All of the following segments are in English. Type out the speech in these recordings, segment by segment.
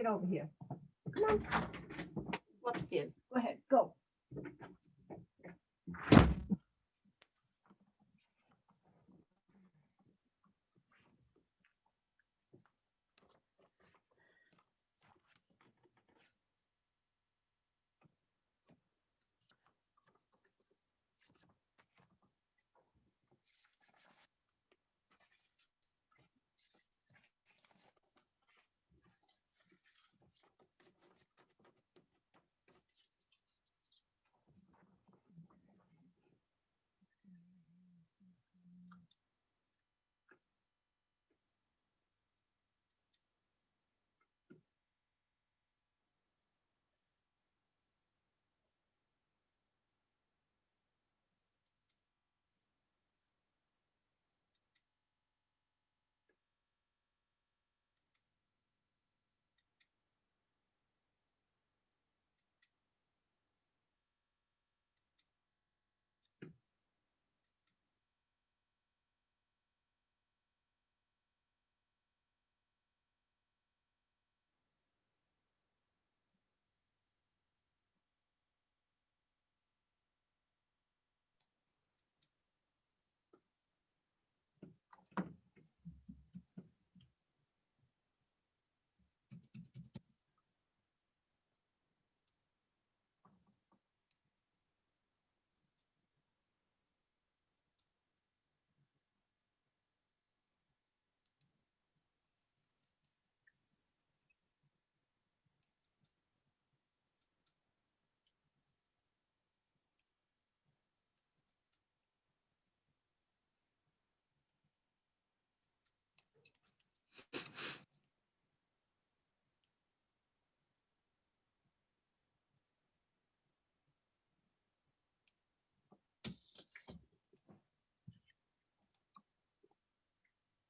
get over here. Come on. Go upstairs. Go ahead, go.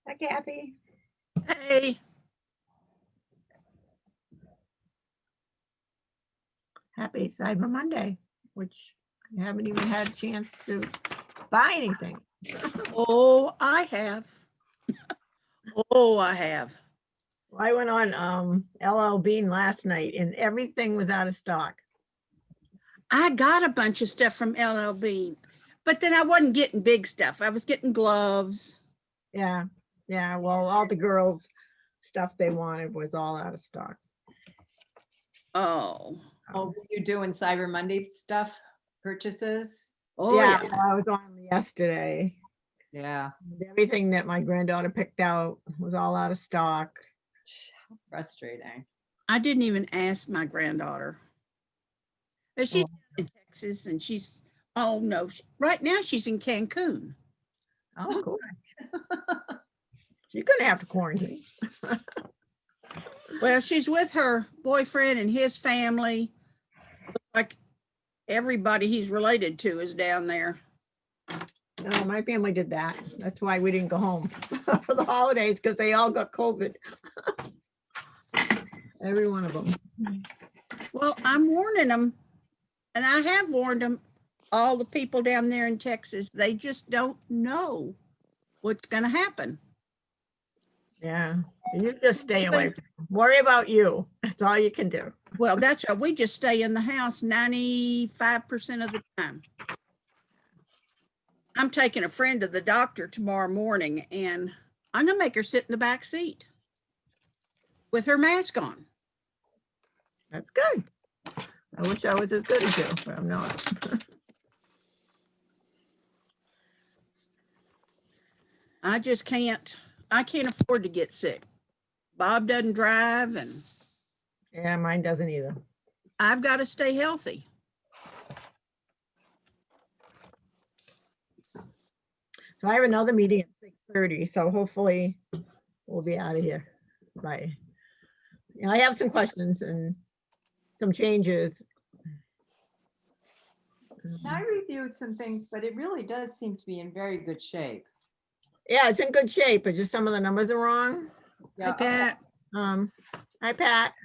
Hi, Kathy. Hey. Happy Cyber Monday, which I haven't even had a chance to buy anything. Oh, I have. Oh, I have. I went on LL Bean last night and everything was out of stock. I got a bunch of stuff from LL Bean, but then I wasn't getting big stuff. I was getting gloves. Yeah, yeah. Well, all the girls' stuff they wanted was all out of stock. Oh. Oh, were you doing Cyber Monday stuff, purchases? Oh, yeah, yeah. I was on yesterday. Yeah, Everything that my granddaughter picked out was all out of stock. how frustrating. I didn't even ask my granddaughter. But she's Oh. in Texas and oh no, right now she's in Cancun. Oh, cool. You're gonna have to quarantine. Well, she's with her boyfriend and his family. Looks like everybody he's related to is down there. No, my family did that. That's why we didn't go home for the holidays, because they all got COVID. Every one of them. Well, I'm warning them, and I have warned them, all the people down there in Texas, they just don't know what's going to happen. Yeah, you just stay away. Worry about you. That's all you can do. Well, that's why we just stay in the house 95% of the time. I'm taking a friend to the doctor tomorrow morning, and I'm going to make her sit in the back seat with her mask on. That's good. I wish I was as good as you, but I'm not. I just can't afford to get sick. Bob doesn't drive, and Yeah, mine doesn't either. I've got to stay healthy. So I have another meeting at 6:30, so hopefully we'll be out of here. Bye. Yeah, I have some questions and some changes. I reviewed some things, but it really does seem to be in very good shape. Yeah, it's in good shape, but just some of the numbers are wrong. Hi, Pat. Hi, Pat.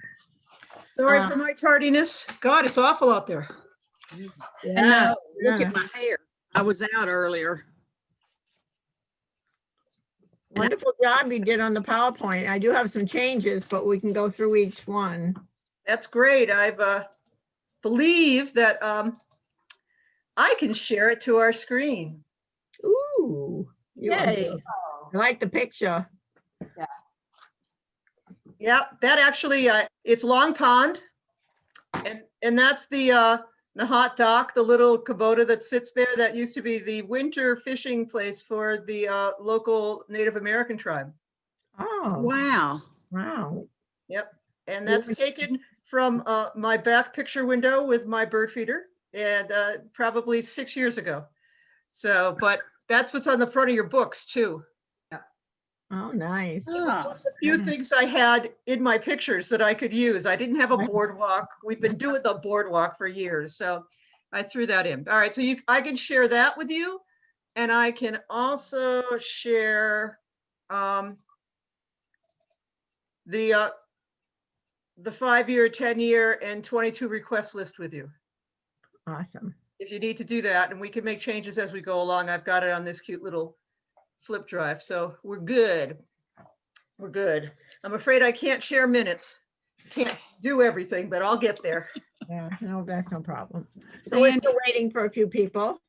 Sorry for my tardiness. God, it's awful out there. I know. Look yeah. at my hair. I was out earlier. Wonderful job you did on the PowerPoint. I do have some changes, but we can go through each one. That's great. I've believe that I can share it to our screen. Ooh. Yay. I like the picture. Yeah, that actually, it's Long Pond. And that's the hot dock, the little Kubota that sits there that used to be the winter fishing place for the local Native American tribe. Oh, Wow. wow. Yep. And that's taken from my back picture window with my bird feeder, and probably 6 years ago. So, but that's what's on the front of your books too. Oh, nice. Ah, A few things I had in my pictures that I could use. I didn't have a Right. boardwalk. We've been doing the boardwalk for years, so I threw that in. All right, so I can share that with you, and I can also share the 5-year, 10-year, and 22 request list with you. Awesome. If you need to do that, and we can make changes as we go along. I've got it on this cute little flip drive, so we're good. We're good. I'm afraid I can't share minutes. Can't do everything, but I'll get there. Yeah, no, that's no problem. So we're Sandy, still waiting for a few people.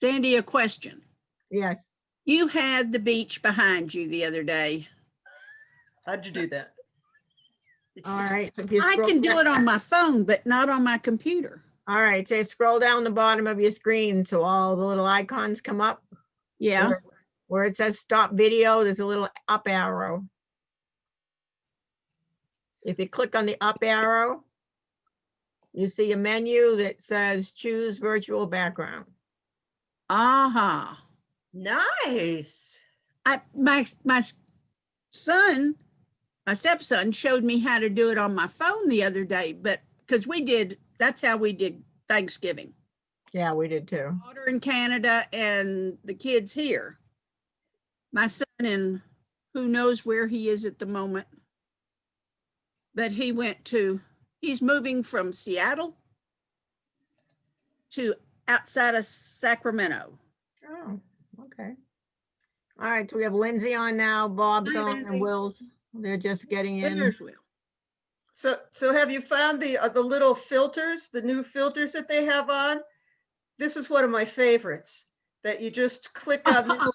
Sandy, a question. Yes. You had the beach behind you the other day. How'd you do that? All right. So if you I scroll can do down- it on my phone, but not on my computer. All right. So scroll down the bottom of your screen. So all the little icons come up. Yeah. Where it says stop video, there's a little up arrow. If you click on the up arrow, you see a menu that says choose virtual background. Aha. Nice. My son, my stepson showed me how to do it on my phone the other day, but because that's how we did Thanksgiving. Yeah, we did too. Daughter in Canada and the kids here. My son in who knows where he is at the moment. But he's moving from Seattle to outside of Sacramento. Oh, okay. All right, so we have Lindsay on now, Bob's Hi, on, Lindsay. and Will's, they're just getting in. There's Will. So have you found the little filters, the new filters that they have on? This is one of my favorites, that you just click on this,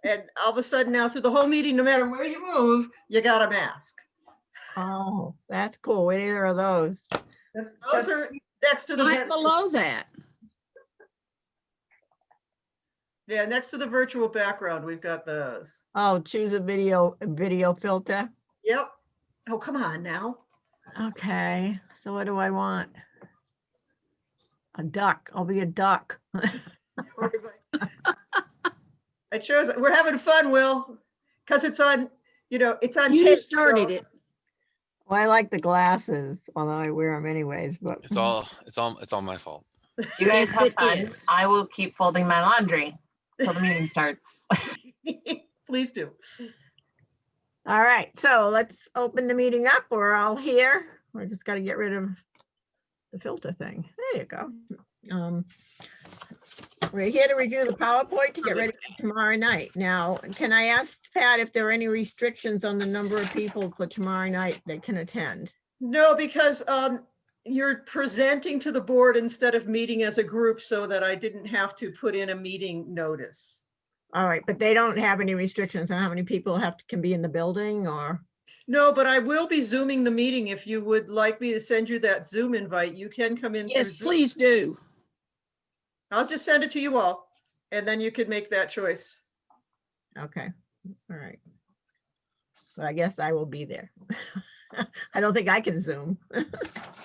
and all of a sudden now through the whole meeting, no matter where you move, you got a mask. Oh, that's cool. What are those? Those are next to the Right below that. yeah, next to the virtual background, we've got those. Oh, choose a video filter. Yep. Oh, come on now. Okay, so what do I want? A duck. I'll be a duck. I chose, we're having fun, Will, because it's on, it's on You tape. started so- it. Well, I like the glasses, although I wear them anyways, but. It's all my fault. You guys Yes, have it fun. is. I will keep folding my laundry till the meeting starts. Please do. All right, so let's open the meeting up. We're all here. We just got to get rid of the filter thing. There you go. We're here to review the PowerPoint to get ready for tomorrow night. Now, can I ask Pat if there are any restrictions on the number of people for tomorrow night that can attend? No, because you're presenting to the board instead of meeting as a group, so that I didn't have to put in a meeting notice. All right, but they don't have any restrictions on how many people can be in the building or? No, but I will be Zooming the meeting. If you would like me to send you that Zoom invite, you can come in. Yes, through Zoom. please do. I'll just send it to you all, and then you can make that choice. Okay, all right. But I guess I will be there. I don't think I can Zoom.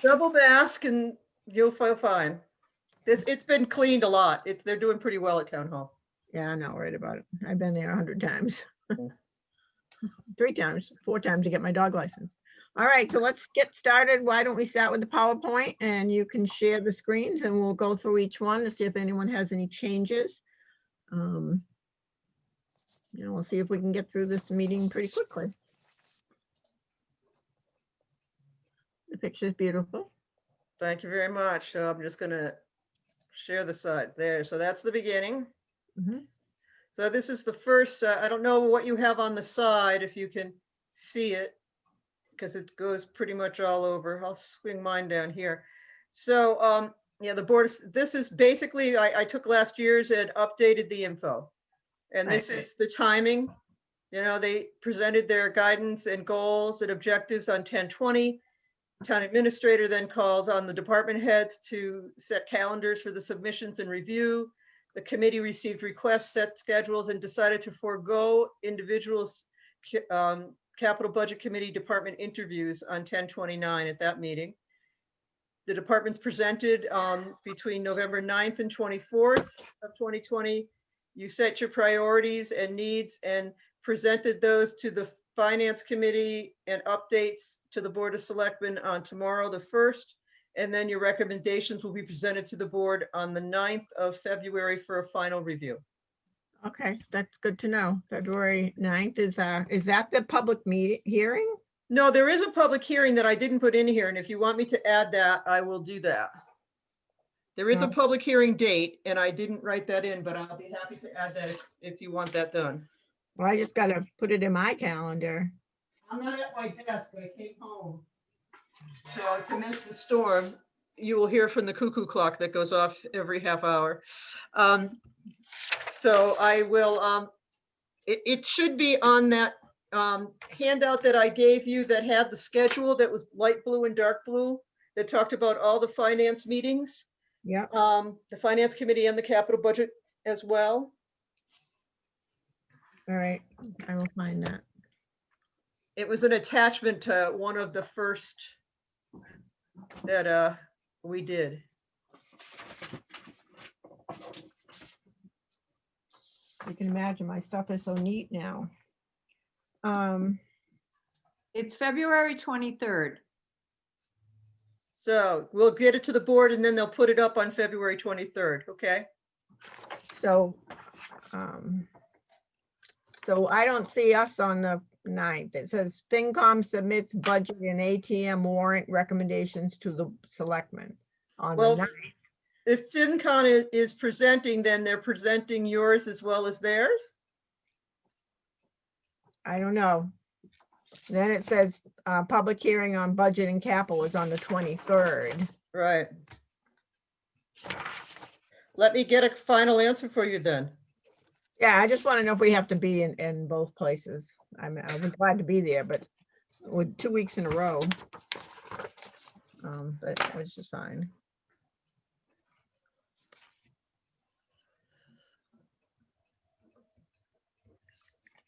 Double mask and you'll feel fine. It's been cleaned a lot. They're doing pretty well at Town Hall. Yeah, I know, right about it. I've been there 100 times. Mm. 3 times, 4 times to get my dog license. All right, so let's get started. Why don't we start with the PowerPoint, and you can share the screens and we'll go through each one to see if anyone has any changes. We'll see if we can get through this meeting pretty quickly. The picture's beautiful. Thank you very much. So I'm just gonna share the side there. So that's the beginning. Mhm. So this is the first, I don't know what you have on the side, if you can see it, because it goes pretty much all over. I'll swing mine down here. So, yeah, the board, this is basically, I took last year's and updated the info. And this Right. is the timing. You know, they presented their guidance and goals and objectives on 10/20. Town administrator then called on the department heads to set calendars for the submissions and review. The committee received requests, set schedules, and decided to forego individuals' capital budget committee department interviews on 10/29 at that meeting. The departments presented between November 9th and 24th of 2020. You set your priorities and needs and presented those to the Finance Committee and updates to the Board of Selectmen on tomorrow, the 1st. And then your recommendations will be presented to the board on the 9th of February for a final review. Okay, that's good to know. February 9th is that the public meeting hearing? No, there is a public hearing that I didn't put in here, and if you want me to add that, I will do that. There is a Oh. public hearing date, and I didn't write that in, but I'll be happy to add that if you want that done. Well, I just gotta put it in my calendar. I'm not at my desk, I came home. So to miss the storm, you will hear from the cuckoo clock that goes off every half hour. So I will, it should be on that handout that I gave you that had the schedule that was light blue and dark blue, that talked about all the finance meetings, Yep, the finance committee and the capital budget as well. all right, I will find that. It was an attachment to one of the first that we did. You can imagine my stuff is so neat now. It's February 23rd. So we'll get it to the board and then they'll put it up on February 23rd, okay? So, so I don't see us on the 9th. It says FinCom submits budget and ATM warrant recommendations to the selectmen on the Well, 9th. if FinCon is presenting, then they're presenting yours as well as theirs? I don't know. Then it says, public hearing on budget and capital is on the 23rd. Right. Let me get a final answer for you then. Yeah, I just want to know if we have to be in both places. I'll be glad to be there, but with 2 weeks in a row. But which is fine.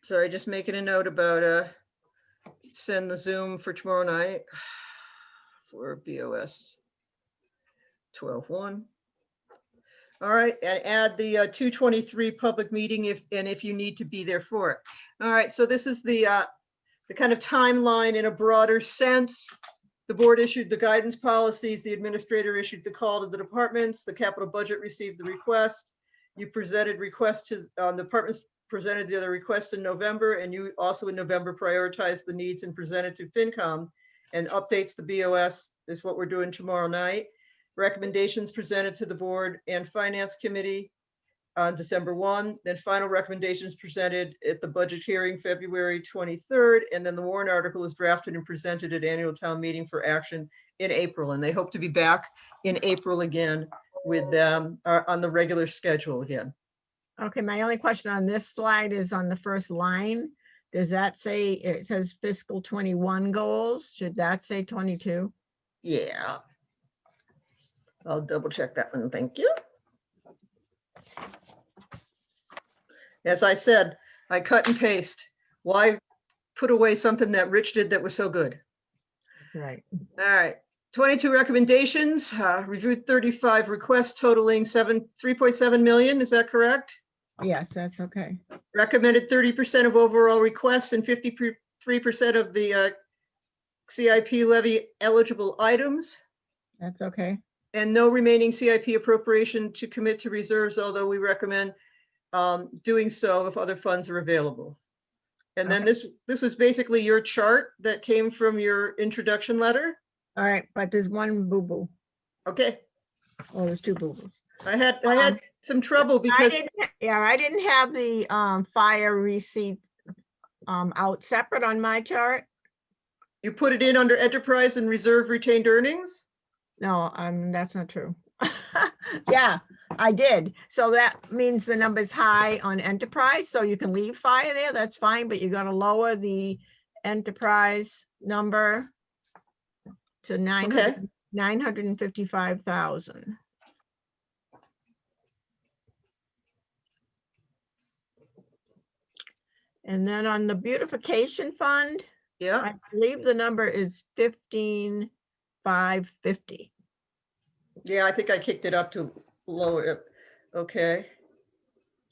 Sorry, just making a note about send the Zoom for tomorrow night for BOS 12-1. All right, and add the 2/23 public meeting if you need to be there for it. All right, so this is the kind of timeline in a broader sense. The board issued the guidance policies, the administrator issued the call to the departments, the capital budget received the request. You presented requests to the departments, presented the other requests in November, and you also in November prioritized the needs and presented to FinCom, and updates the BOS is what we're doing tomorrow night. Recommendations presented to the board and finance committee on December 1, then final recommendations presented at the budget hearing February 23rd, and then the warrant article is drafted and presented at annual town meeting for action in April, and they hope to be back in April again with them on the regular schedule again. Okay, my only question on this slide is on the first line. Does that say, it says fiscal 21 goals? Should that say 22? Yeah. I'll double check that one, thank you. As I said, I cut and paste. Why put away something that Rich did that was so good? That's right. All right, 22 recommendations, reviewed 35 requests totaling 3.7 million, is that correct? Yes, that's okay. Recommended 30% of overall requests and 53% of the CIP levy eligible items. That's okay. And no remaining CIP appropriation to commit to reserves, although we recommend doing so if other funds are available. And then Okay. this was basically your chart that came from your introduction letter. All right, but there's one boo-boo. Okay, Oh, there's two boo-boos. I had some trouble because, I didn't have the fire receipt out separate on my chart. you put it in under enterprise and reserve retained earnings? No, that's not true. Yeah, I did. So that means the number's high on enterprise, so you can leave fire there, that's fine, but you gotta lower the enterprise number to 955,000. And then on the beautification fund, Yeah, I believe the number is 15,550. yeah, I think I kicked it up to lower it. Okay,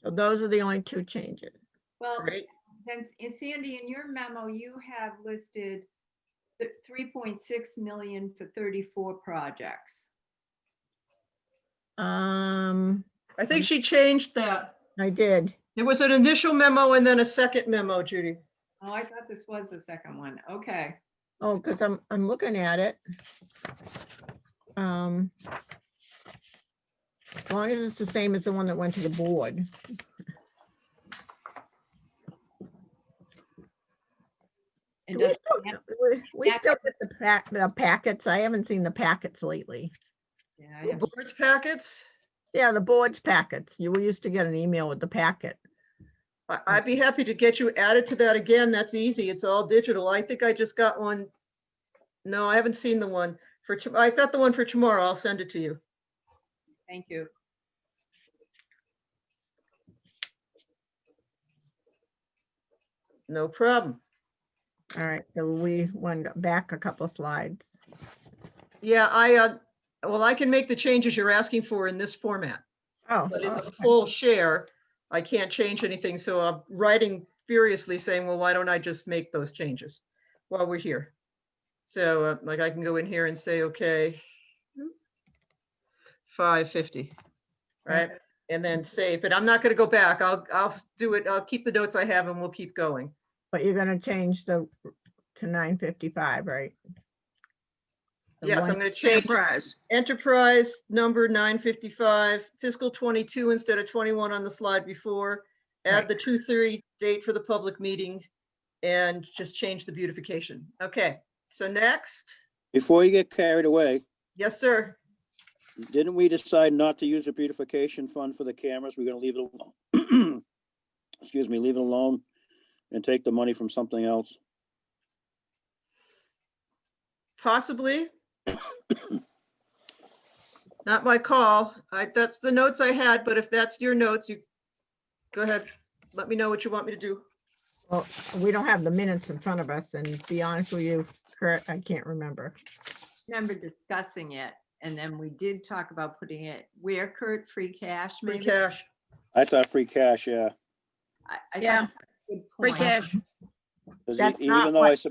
So those are the only two changes. Well, great. then Sandy, in your memo, you have listed the 3.6 million for 34 projects. I think she changed that. I did. There was an initial memo and then a second memo, Judy. Oh, I thought this was the second one. Okay. Oh, because I'm looking at it. As long as it's the same as the one that went to the board. And Do we does still- we still packets? get the packets. I haven't seen the packets lately. yeah, I have- Board's packets? Yeah, the board's packets. You used to get an email with the packet. I'd be happy to get you added to that again. That's easy. It's all digital. I think I just got one. No, I haven't seen the one for, I got the one for tomorrow. I'll send it to you. Thank you. No problem. All right, so we went back a couple of slides. Yeah, well, I can make the changes you're asking for in this format, Oh, but in the okay. full share, I can't change anything. So I'm writing furiously saying, well, why don't I just make those changes while we're here? So like I can go in here and say, okay, 550, right? And then save, but I'm not gonna go back. I'll do it. I'll keep the notes I have and we'll keep going. But you're gonna change to 955, right? The Yes, one- I'm gonna change Enterprise. enterprise number 955, fiscal 22 instead of 21 on the slide before. Add Right. the 2/3 date for the public meeting and just change the beautification. Okay, so next, Before you get carried away, yes, sir. didn't we decide not to use the beautification fund for the cameras? We're gonna leave it alone. Excuse me, leave it alone and take the money from something else. Possibly. Not my call. That's the notes I had, but if that's your notes, you go ahead. Let me know what you want me to do. Well, we don't have the minutes in front of us, and to be honest with you, Kurt, I can't remember. Remember discussing it, and then we did talk about putting it where, Kurt, free cash Free maybe? cash. I thought free cash, yeah. I Yeah. thought that's a good Free point. cash. 'Cause That's not even though what-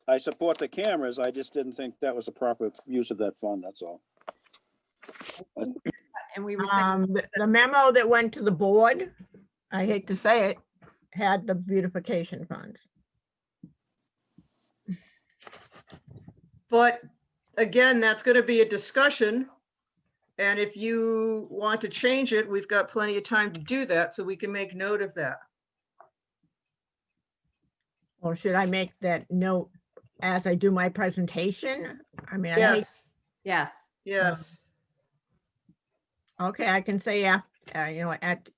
I support the cameras, I just didn't think that was the proper use of that fund, that's all. And we were saying, The memo that went to the board, I hate to say it, had the beautification funds. But again, that's gonna be a discussion. And if you want to change it, we've got plenty of time to do that, so we can make note of that. Or should I make that note as I do my presentation? I mean, I hate, Yes, yes, yes. okay, I can say after, you know, at.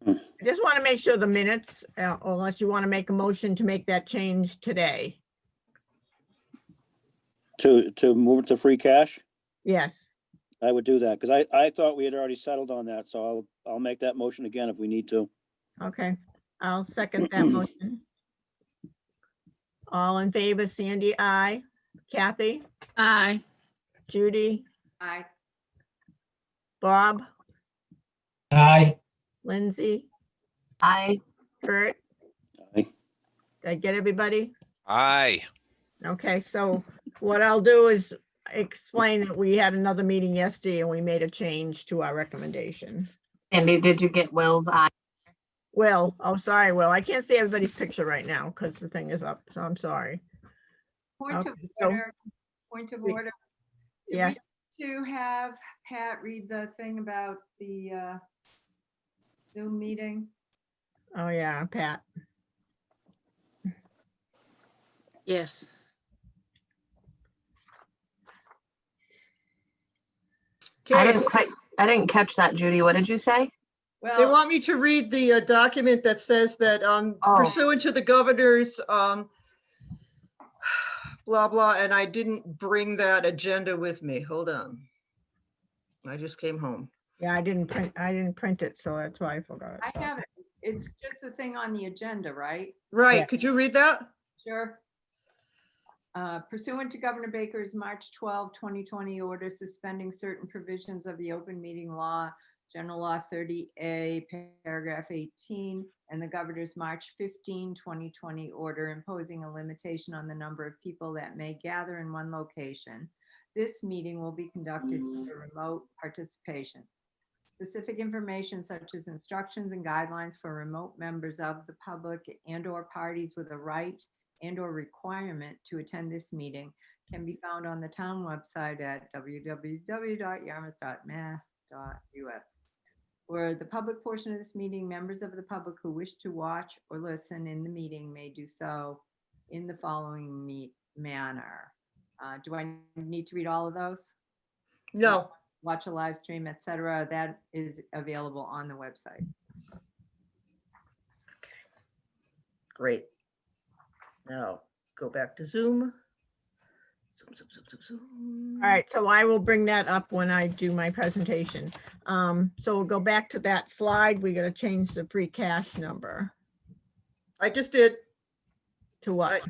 Hmm. I just want to make sure the minutes, unless you want to make a motion to make that change today. To move it to free cash, Yes, I would do that, because I thought we had already settled on that, so I'll make that motion again if we need to. okay, I'll second that motion. All in favor, Sandy, I, Kathy, Aye. Judy, I, Bob, Aye. Lindsay, I, Kurt, Aye. did I get everybody? Aye. Okay, so what I'll do is explain that we had another meeting yesterday and we made a change to our recommendation. Sandy, did you get Will's eye? Will, oh, sorry, Will, I can't see everybody's picture right now because the thing is up, so I'm sorry. point of Okay, so- order, point of We- order. Did we Yes, to have Pat read the thing about the Zoom meeting? Oh, yeah, Pat. Yes. Okay, I didn't catch that, Judy. What did you say? they Well, want me to read the document that says that Oh. pursuant to the governor's blah, blah, and I didn't bring that agenda with me. Hold on. I just came home. Yeah, I didn't print it, so that's why I forgot. I have it. It's just the thing on the agenda, right? Right, Yeah. could you read that? Sure. Pursuant to Governor Baker's March 12, 2020 order suspending certain provisions of the open meeting law, General Law 30A, paragraph 18, and the governor's March 15, 2020 order imposing a limitation on the number of people that may gather in one location. This meeting will be conducted for remote participation. Specific information such as instructions and guidelines for remote members of the public and/or parties with a right and/or requirement to attend this meeting can be found on the town website at www.yarmouth.mass.us. For the public portion of this meeting, members of the public who wish to watch or listen in the meeting may do so in the following manner. Do I need to read all of those? No, Watch a live stream, etc. That is available on the website. great. Now, go back to Zoom. Zoom, zoom, zoom, zoom, zoom. All right, so I will bring that up when I do my presentation. So we'll go back to that slide. We gotta change the free cash number I just did. to what?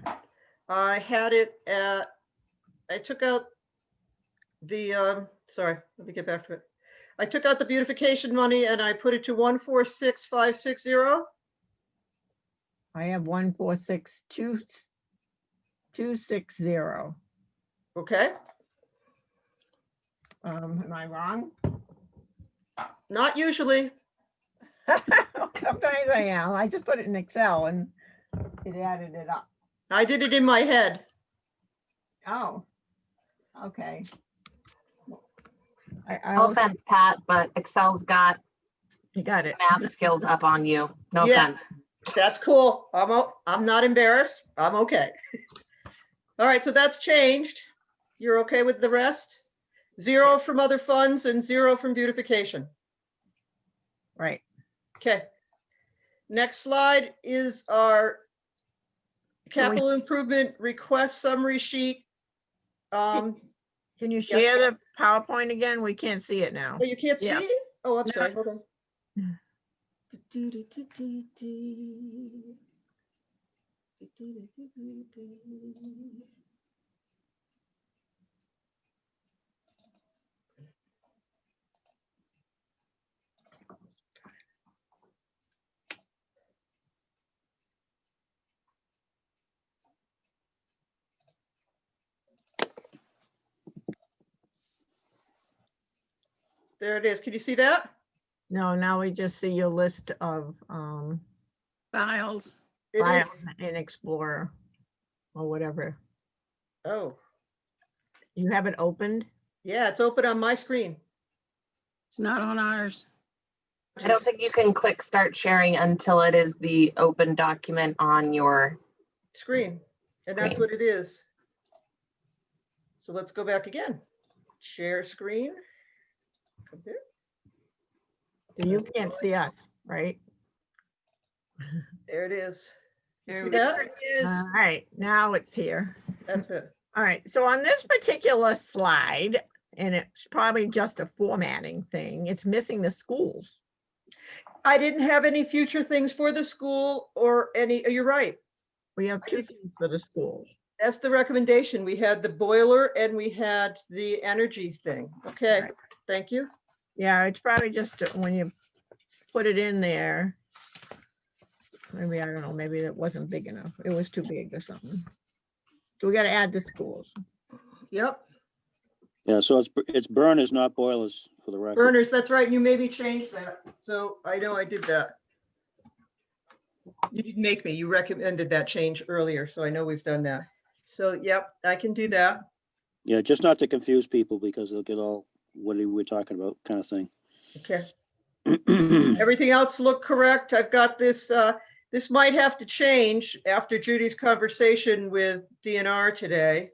I had it at, I took out the, sorry, let me get back to it. I took out the beautification money and I put it to 146,560. I have 146,260. Okay, Am I wrong? not usually. Sometimes I am. I just put it in Excel and it added it up. I did it in my head. Oh, okay. I No also, offense, Pat, but Excel's got you got it. math skills up on you. No Yeah. offense. That's cool. I'm not embarrassed. I'm okay. All right, so that's changed. You're okay with the rest? 0 from other funds and 0 from beautification. Right. Okay. Next slide is our capital improvement request summary sheet. Can you share the PowerPoint again? We can't see it now. Oh, you can't Yeah. see? Oh, I'm No. sorry. Hold on. There it is. Can you see that? No, now we just see your list of Files. It is. files in Explorer or whatever. Oh, You have it opened? yeah, it's open on my screen. It's not on ours. I don't think you can click start sharing until it is the open document on your, Screen, and that's Screen. what it is. So let's go back again. Share screen. Come here. So you can't see us, right? There it is. You There see we go. that? There it is. All right, now it's here. That's it. All right, so on this particular slide, and it's probably just a formatting thing, it's missing the schools. I didn't have any future things for the school or any, you're right. We have two things for the schools. That's the recommendation. We had the boiler and we had the energy thing. Okay, Right. thank you. Yeah, it's probably just when you put it in there. Maybe, I don't know, maybe it wasn't big enough. It was too big or something. So we gotta add the schools. Yep, Yeah, so it's burners, not boilers for the record. burners, that's right. You made me change that. So I know I did that. You didn't make me, you recommended that change earlier, so I know we've done that. So, yep, I can do that. Yeah, just not to confuse people because they'll get all, what are we talking about kind of thing. Okay. Everything else look correct? I've got this, this might have to change after Judy's conversation with DNR today.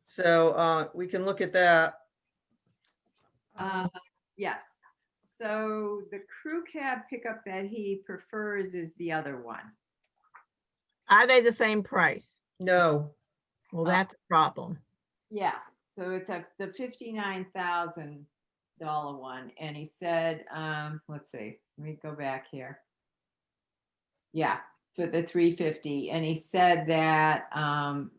So we can look at that. Yes, so the crew cab pickup that he prefers is the other one. Are they the same price? No, Well, that's a problem. Yeah, so it's the $59,000 one, and he said, let's see, let me go back here. Yeah, for the 350, and he said that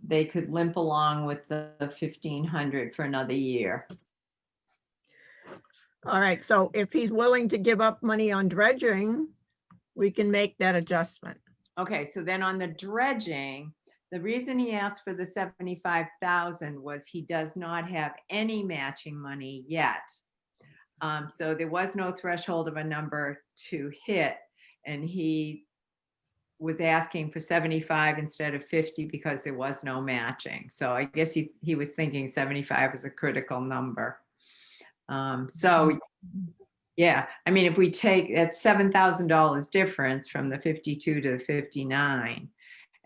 they could limp along with the 1,500 for another year. All right, so if he's willing to give up money on dredging, we can make that adjustment. Okay, so then on the dredging, the reason he asked for the 75,000 was he does not have any matching money yet. So there was no threshold of a number to hit, and he was asking for 75 instead of 50 because there was no matching. So I guess he was thinking 75 was a critical number. So yeah, I mean, if we take that $7,000 difference from the 52 to the 59,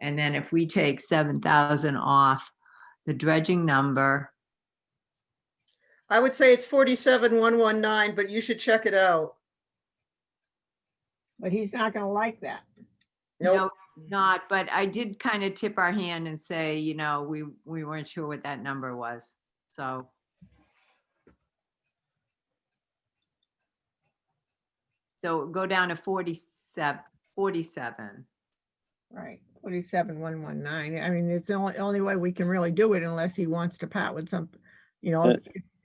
and then if we take 7,000 off the dredging number, I would say it's 47,119, but you should check it out. But he's not gonna like that. Nope. no, not, but I did kind of tip our hand and say, we weren't sure what that number was. So go down to 47. Right, 47,119. I mean, it's the only way we can really do it unless he wants to part with some,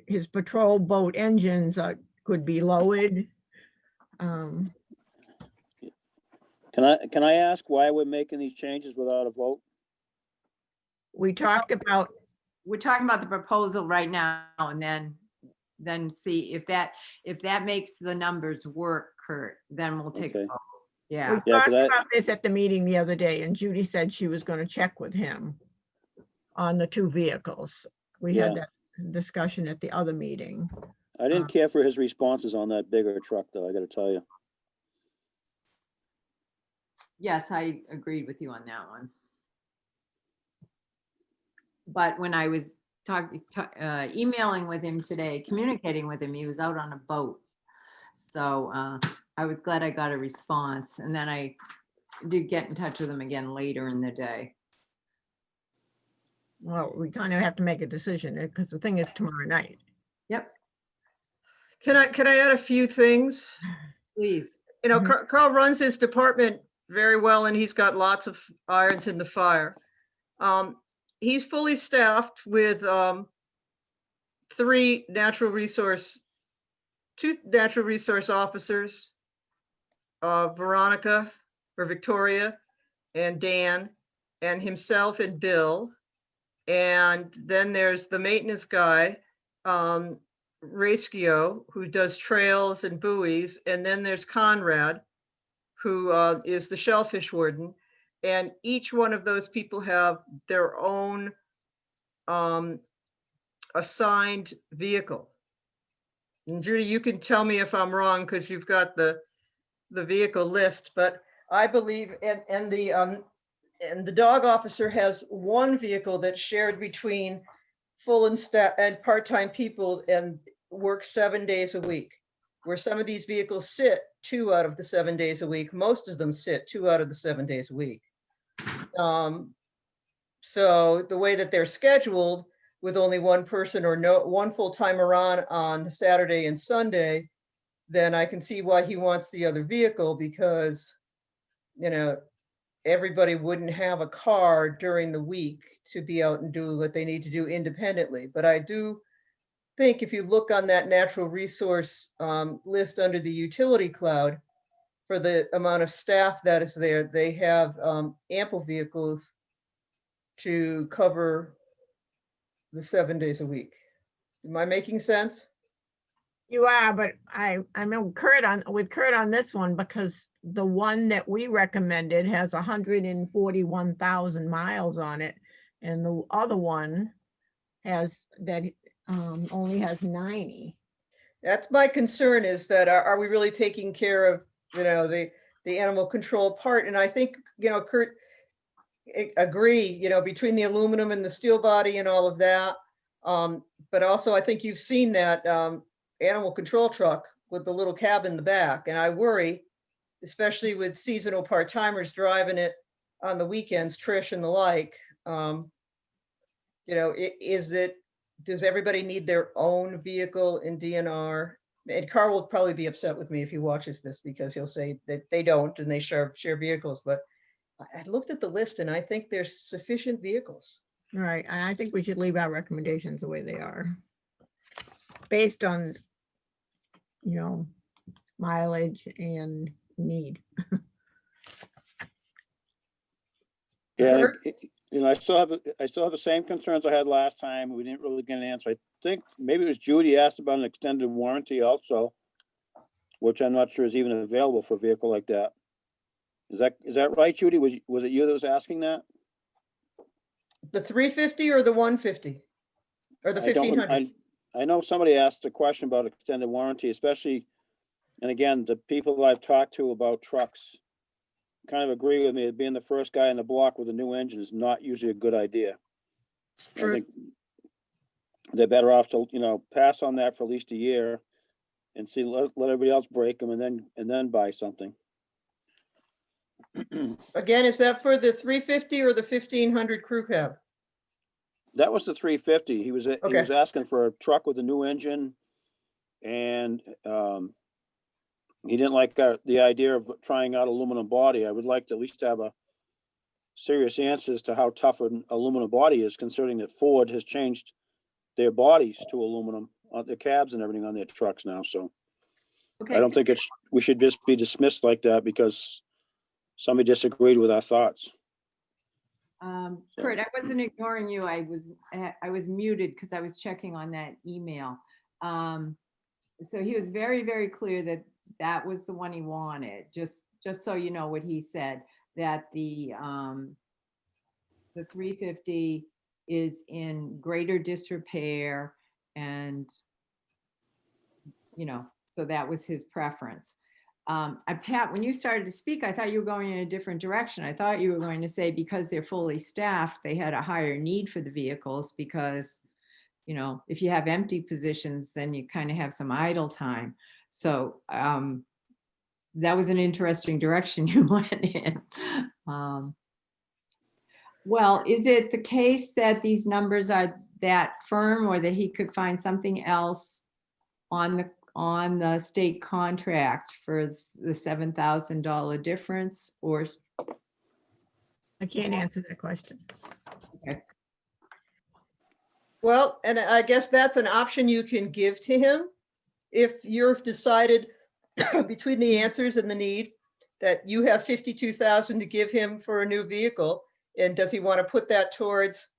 his patrol boat engines could be lowered. Can I ask why we're making these changes without a vote? We talked about, We're talking about the proposal right now, and then see if that makes the numbers work, Kurt, then we'll take a Okay. vote. we Yeah, Yeah, 'cause talked I- about this at the meeting the other day, and Judy said she was gonna check with him on the two vehicles. We had Yeah. that discussion at the other meeting. I didn't care for his responses on that bigger truck though, I gotta tell you. yes, I agreed with you on that one. But when I was emailing with him today, communicating with him, he was out on a boat. So I was glad I got a response, and then I did get in touch with him again later in the day. Well, we kind of have to make a decision because the thing is tomorrow night. Yep, Can I add a few things? please. Mhm. Carl runs his department very well, and he's got lots of irons in the fire. He's fully staffed with two natural resource officers, Veronica or Victoria and Dan and himself and Bill. And then there's the maintenance guy, Rascio, who does trails and buoys. And then there's Conrad, who is the shellfish warden. And each one of those people have their own assigned vehicle. And Judy, you can tell me if I'm wrong because you've got the vehicle list, but I believe, and the dog officer has one vehicle that's shared between full and staff and part-time people and works 7 days a week. Where some of these vehicles sit 2 out of the 7 days a week, most of them sit 2 out of the 7 days a week. So the way that they're scheduled with only one person or one full-timer on Saturday and Sunday, then I can see why he wants the other vehicle because, everybody wouldn't have a car during the week to be out and do what they need to do independently. But I do think if you look on that natural resource list under the utility cloud, for the amount of staff that is there, they have ample vehicles to cover the 7 days a week. Am I making sense? You are, but I'm with Kurt on this one because the one that we recommended has 141,000 miles on it. And the other one has, that only has 90. That's my concern, is that are we really taking care of, the animal control part? And I think, Kurt, agree, between the aluminum and the steel body and all of that. But also I think you've seen that animal control truck with the little cab in the back. And I worry, especially with seasonal part-timers driving it on the weekends, Trish and the like, does everybody need their own vehicle in DNR? And Carl will probably be upset with me if he watches this, because he'll say that they don't and they share vehicles, but I looked at the list and I think there's sufficient vehicles. All right, I think we should leave our recommendations the way they are. Based on, mileage and need. Yeah, Kurt? I still have the same concerns I had last time. We didn't really get an answer. I think maybe it was Judy asked about an extended warranty also, which I'm not sure is even available for a vehicle like that. Is that right, Judy? Was it you that was asking that? The 350 or the 150? Or the I don't- 1500? I know somebody asked a question about extended warranty, especially, and again, the people that I've talked to about trucks kind of agree with me. Being the first guy in the block with a new engine is not usually a good idea. I think they're better off to, pass on that for at least a year and see, let everybody else break them and then buy something. Again, is that for the 350 or the 1500 crew cab? That was the 350. He was Okay. asking for a truck with a new engine, and he didn't like the idea of trying out aluminum body. I would like to at least have a serious answer as to how tough an aluminum body is, considering that Ford has changed their bodies to aluminum on their cabs and everything on their trucks now. So Okay. I don't think we should just be dismissed like that because somebody disagreed with our thoughts. Kurt, I wasn't ignoring you. I was muted because I was checking on that email. So he was very, very clear that that was the one he wanted. Just so you know what he said, that the 350 is in greater disrepair, and so that was his preference. Pat, when you started to speak, I thought you were going in a different direction. I thought you were going to say because they're fully staffed, they had a higher need for the vehicles because, if you have empty positions, then you kind of have some idle time. So that was an interesting direction you went in. Well, is it the case that these numbers are that firm, or that he could find something else on the state contract for the $7,000 difference, or? I can't answer that question. Well, and I guess that's an option you can give to him if you've decided between the answers and the need that you have 52,000 to give him for a new vehicle. And does he want to put that towards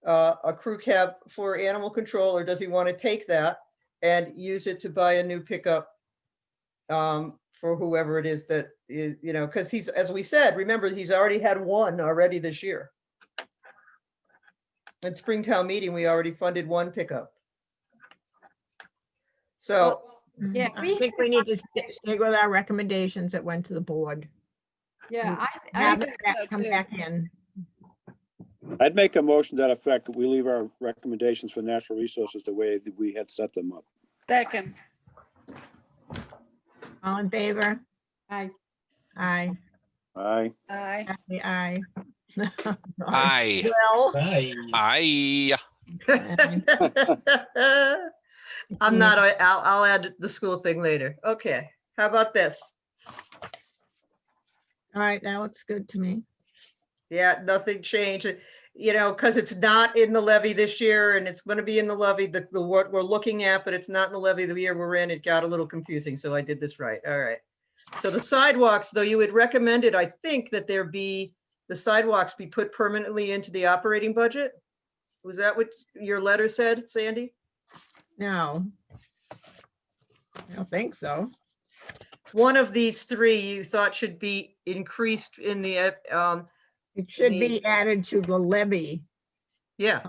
a crew cab for animal control, or does he want to take that and use it to buy a new pickup for whoever it is that is, because he's, as we said, remember, he's already had one already this year. At Springtown meeting, we already funded one pickup. So, Yeah, I think we need to stick with our recommendations that went to the board. Yeah, I Have think it so come too. back in. I'd make a motion to that effect. We leave our recommendations for natural resources the way that we had set them up. Second. All in favor? Aye. Aye. Aye. Aye. Aye. Aye. Well, Aye. Aye. I'm not, I'll add the school thing later. Okay, how about this? all right, now it's good to me. Yeah, nothing changed, because it's not in the levy this year and it's going to be in the levy, that's the what we're looking at, but it's not in the levy the year we're in. It got a little confusing, so I did this right. All right. So the sidewalks, though, you had recommended, I think, that the sidewalks be put permanently into the operating budget. Was that what your letter said, Sandy? No. I don't think so. One of these three you thought should be increased in the, It should The- be added to the levy. yeah,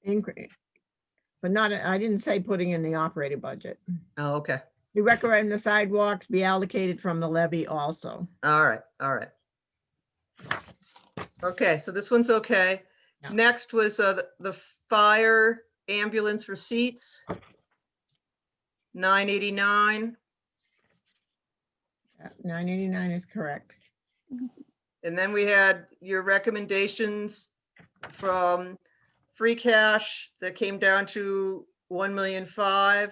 increase. But not, I didn't say putting in the operating budget. Oh, okay. We recommend the sidewalks be allocated from the levy also. All right, all right. Okay, so this one's okay. Yeah. Next was the fire ambulance receipts. 989. 989 is correct. And then we had your recommendations from free cash that came down to 1,000,005,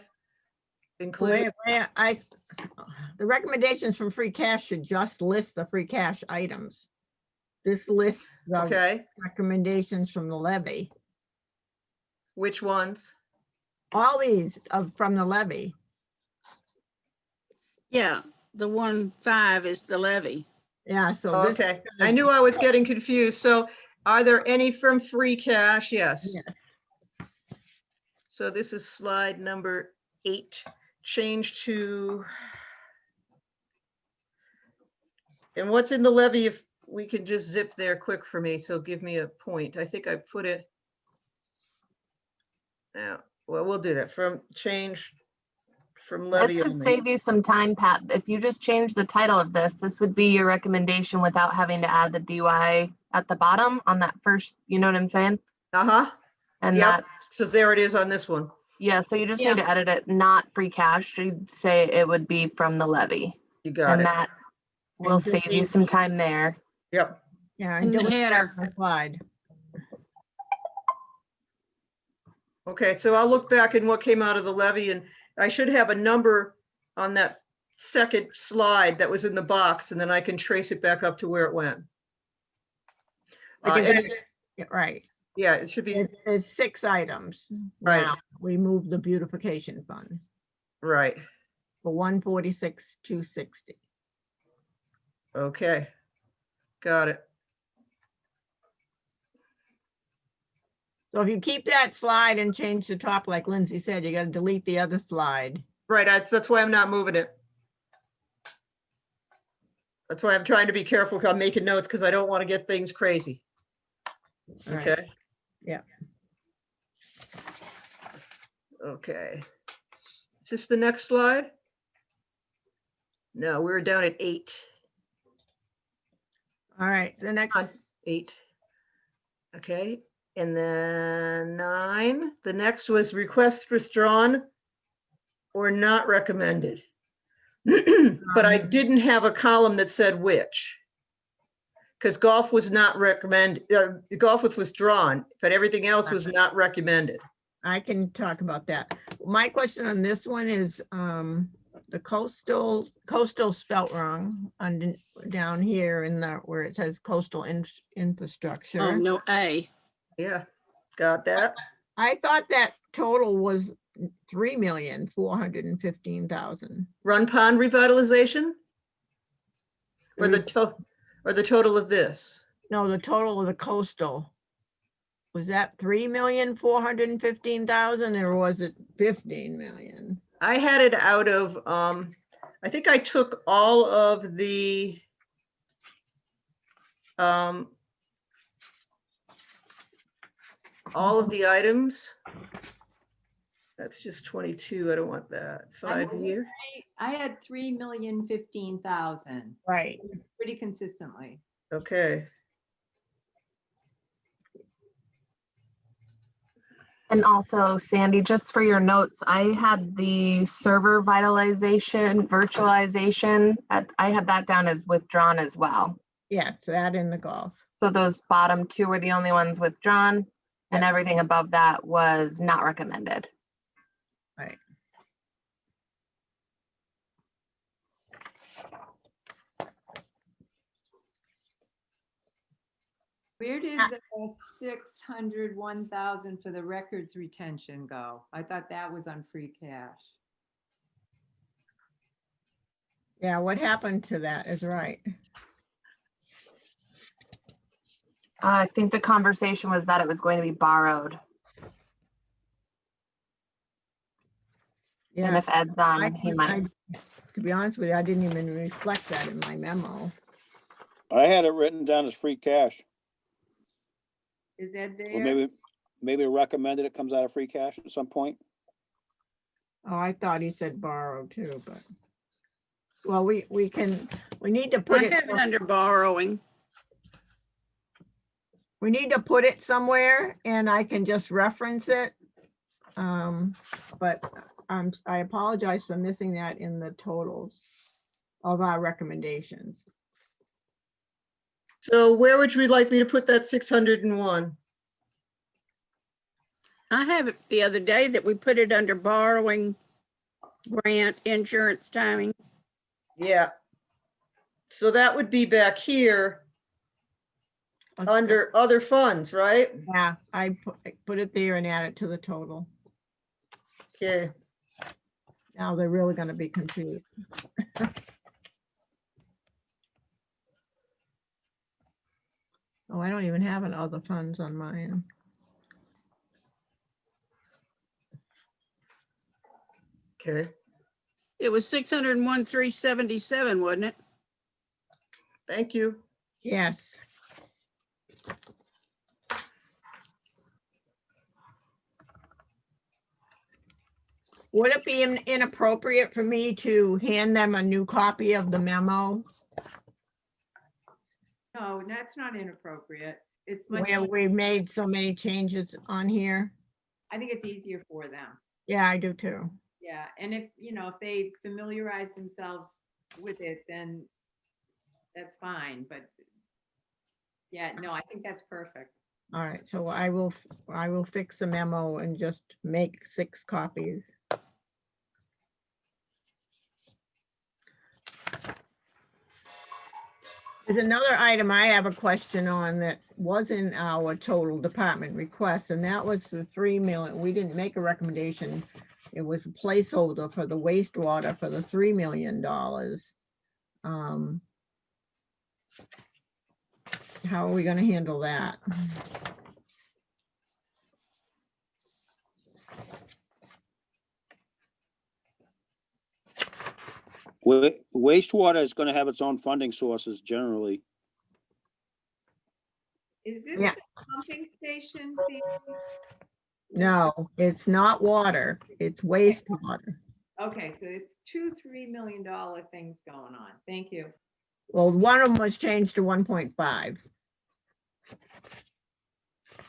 including, The recommendations from free cash should just list the free cash items. This lists the okay, recommendations from the levy. which ones? All these from the levy. Yeah, the 1.5 is the levy. Yeah, so this. Okay, I knew I was getting confused. So are there any from free cash? Yes. Yes. So this is slide number 8, change to. And what's in the levy, if we can just zip there quick for me, so give me a point. I think I put it. Now, well, we'll do that from change from This levy could only. save you some time, Pat. If you just change the title of this would be your recommendation without having to add the DY at the bottom on that first, you know what I'm saying? Uh-huh, And yep, that, so there it is on this one. yeah, so you just Yeah. need to edit it, not free cash. You'd say it would be from the levy. You got And it. that will And save you delete- some time there. Yep, Yeah. In the delete that header. from the slide. okay, so I'll look back in what came out of the levy, and I should have a number on that second slide that was in the box, and then I can trace it back up to where it went. Because And- that- yeah, right. Yeah, it should be, There's 6 items. Right. Now, we moved the beautification fund right, for 146,260. okay, got it. So if you keep that slide and change the top, like Lindsay said, you gotta delete the other slide. Right, that's why I'm not moving it. That's why I'm trying to be careful, 'cause I'm making notes, because I don't want to get things crazy. Right. Okay? Yeah. Okay. Is this the next slide? No, we're down at 8. All right, the next, On 8. Okay, and then 9. The next was request withdrawn or not recommended. But I didn't have a column that said which. Because golf was not recommended, golf was withdrawn, but everything else was not recommended. I can talk about that. My question on this one is, the coastal spelt wrong on down here in the, where it says coastal infrastructure. Oh, no, A. Yeah, got that? I thought that total was 3,415,000. Run Pond revitalization? Or the total of this? No, the total of the coastal. Was that 3,415,000 or was it 15 million? I had it out of, I think I took all of the, items. That's just 22. I don't want that. 5-year. I had 3,015,000, Right. pretty consistently. Okay. And also, Sandy, just for your notes, I had the server virtualization, I had that down as withdrawn as well. Yes, that in the golf. So those bottom 2 were the only ones withdrawn, and everything above that was not recommended. Right. Where did the 601,000 for the records retention go? I thought that was on free cash. Yeah, what happened to that is right. I think the conversation was that it was going to be borrowed. And Yes, if Ed's on, he might. to be honest with you, I didn't even reflect that in my memo. I had it written down as free cash. Is Ed Or there? maybe, maybe recommended it comes out of free cash at some point. Oh, I thought he said borrow too, but. Well, we need to put I it. have it under borrowing. We need to put it somewhere and I can just reference it. But I apologize for missing that in the totals of our recommendations. So where would you like me to put that 601? I have it the other day that we put it under borrowing, grant, insurance, timing. Yeah. So that would be back here under other funds, right? Yeah, I put it there and add it to the total. Okay. Now they're really gonna be confused. Oh, I don't even have an other funds on my end. Okay. It was 601,377, wasn't it? Thank you. Yes. Would it be inappropriate for me to hand them a new copy of the memo No, that's not inappropriate. It's much, where we made so many changes on here? I think it's easier for them. Yeah, I do too. Yeah, and if, if they familiarize themselves with it, then that's fine, but yeah, no, I think that's perfect. All right, so I will fix the memo and just make 6 copies. There's another item I have a question on that was in our total department request, and that was the 3 million. We didn't make a recommendation. It was a placeholder for the wastewater for the $3 million. How are we gonna handle that? Wastewater is gonna have its own funding sources generally. Is this Yeah. the pumping station? Phoebe? No, it's not water, it's wastewater. Okay, so it's $2-3 million things going on. Thank you. Well, one of them was changed to 1.5.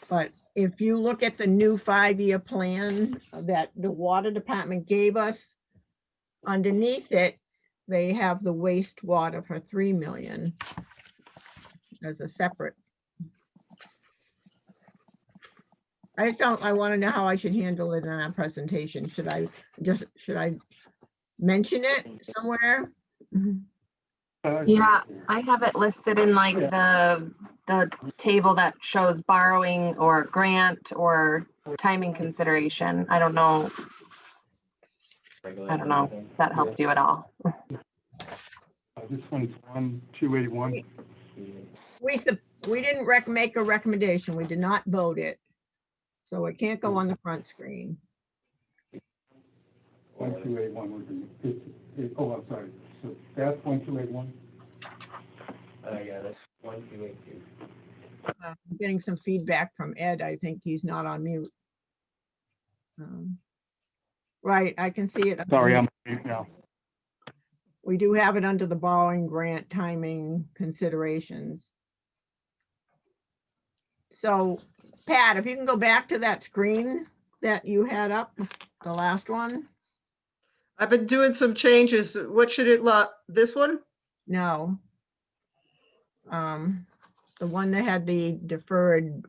But if you look at the new 5-year plan that the water department gave us, underneath it, they have the wastewater for 3 million as a separate. I want to know how I should handle it in our presentation. Should I mention it somewhere? Yeah, I have it listed in like the table that shows borrowing or grant or timing consideration. I don't know if that helps you at all. This one's 1281. We didn't make a recommendation. We did not vote it. So it can't go on the front screen. 1281 would be, oh, I'm sorry. So that's 1281. Yeah, that's 1282. I'm getting some feedback from Ed. I think he's not on mute. Right, I can see it. Sorry, I'm mute now. We do have it under the borrowing grant timing considerations. So Pat, if you can go back to that screen that you had up, the last one. I've been doing some changes. What should it look? This one? No. The one that had the deferred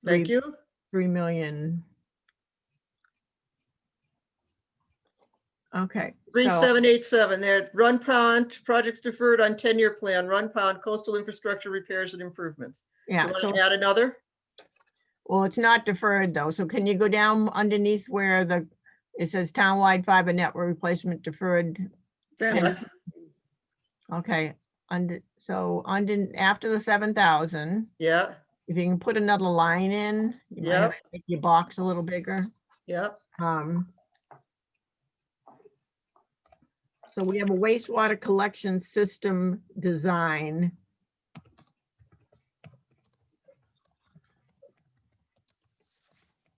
Thank you. 3 million. Okay. so- 3787 there. Run Pond, projects deferred on 10-year plan, Run Pond, coastal infrastructure repairs and improvements. Yeah, You so, want to add another? well, it's not deferred though. So can you go down underneath where it says townwide fiber network replacement deferred? Yes. Okay, after the 7,000, Yeah, if you can put another line in, you might have to make your box a little bigger. yeah. So we have a wastewater collection system design.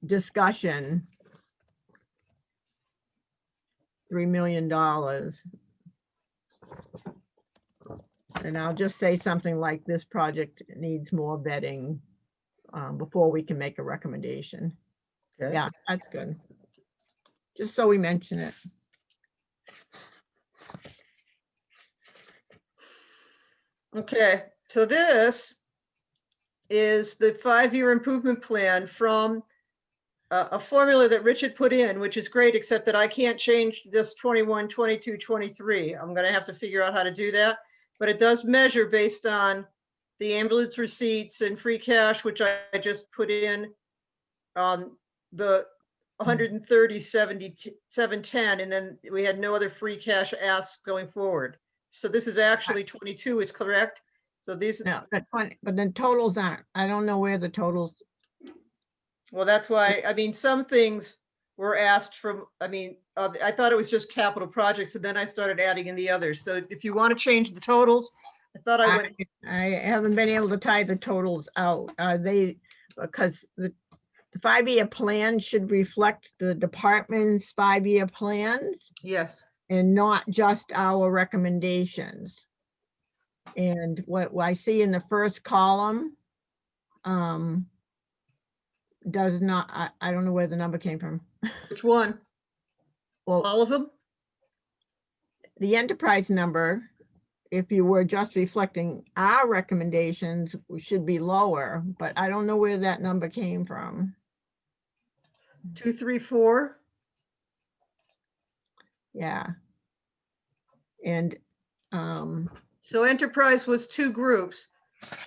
discussion, $3 million. And I'll just say something like this project needs more vetting before we can make a recommendation. Okay. Yeah, that's good. Just so we mention it. Okay, so this is the 5-year improvement plan from a formula that Richard put in, which is great, except that I can't change this 21, 22, 23. I'm gonna have to figure out how to do that. But it does measure based on the ambulance receipts and free cash, which I just put in the 130, 70, 710, and then we had no other free cash asks going forward. So this is actually 22, is correct? So these, No, but then totals aren't. I don't know where the totals. well, that's why, I mean, some things were asked from, I thought it was just capital projects, and then I started adding in the others. So if you want to change the totals, I thought I went, I haven't been able to tie the totals out. Because the 5-year plan should reflect the department's 5-year plans yes, and not just our recommendations. And what I see in the first column does not, I don't know where the number came from. which one? Well, All of them? the enterprise number, if you were just reflecting our recommendations, should be lower, but I don't know where that number came from. 2, 3, 4? Yeah. And So enterprise was 2 groups,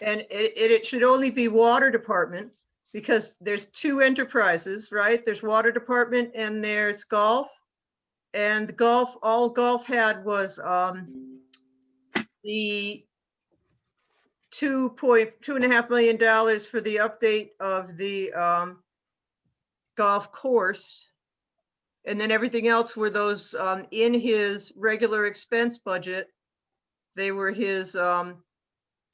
and it should only be water department because there's 2 enterprises, right? There's water department and there's golf. And golf, all golf had was the $2.5 million for the update of the golf course. And then everything else were those in his regular expense budget. They were his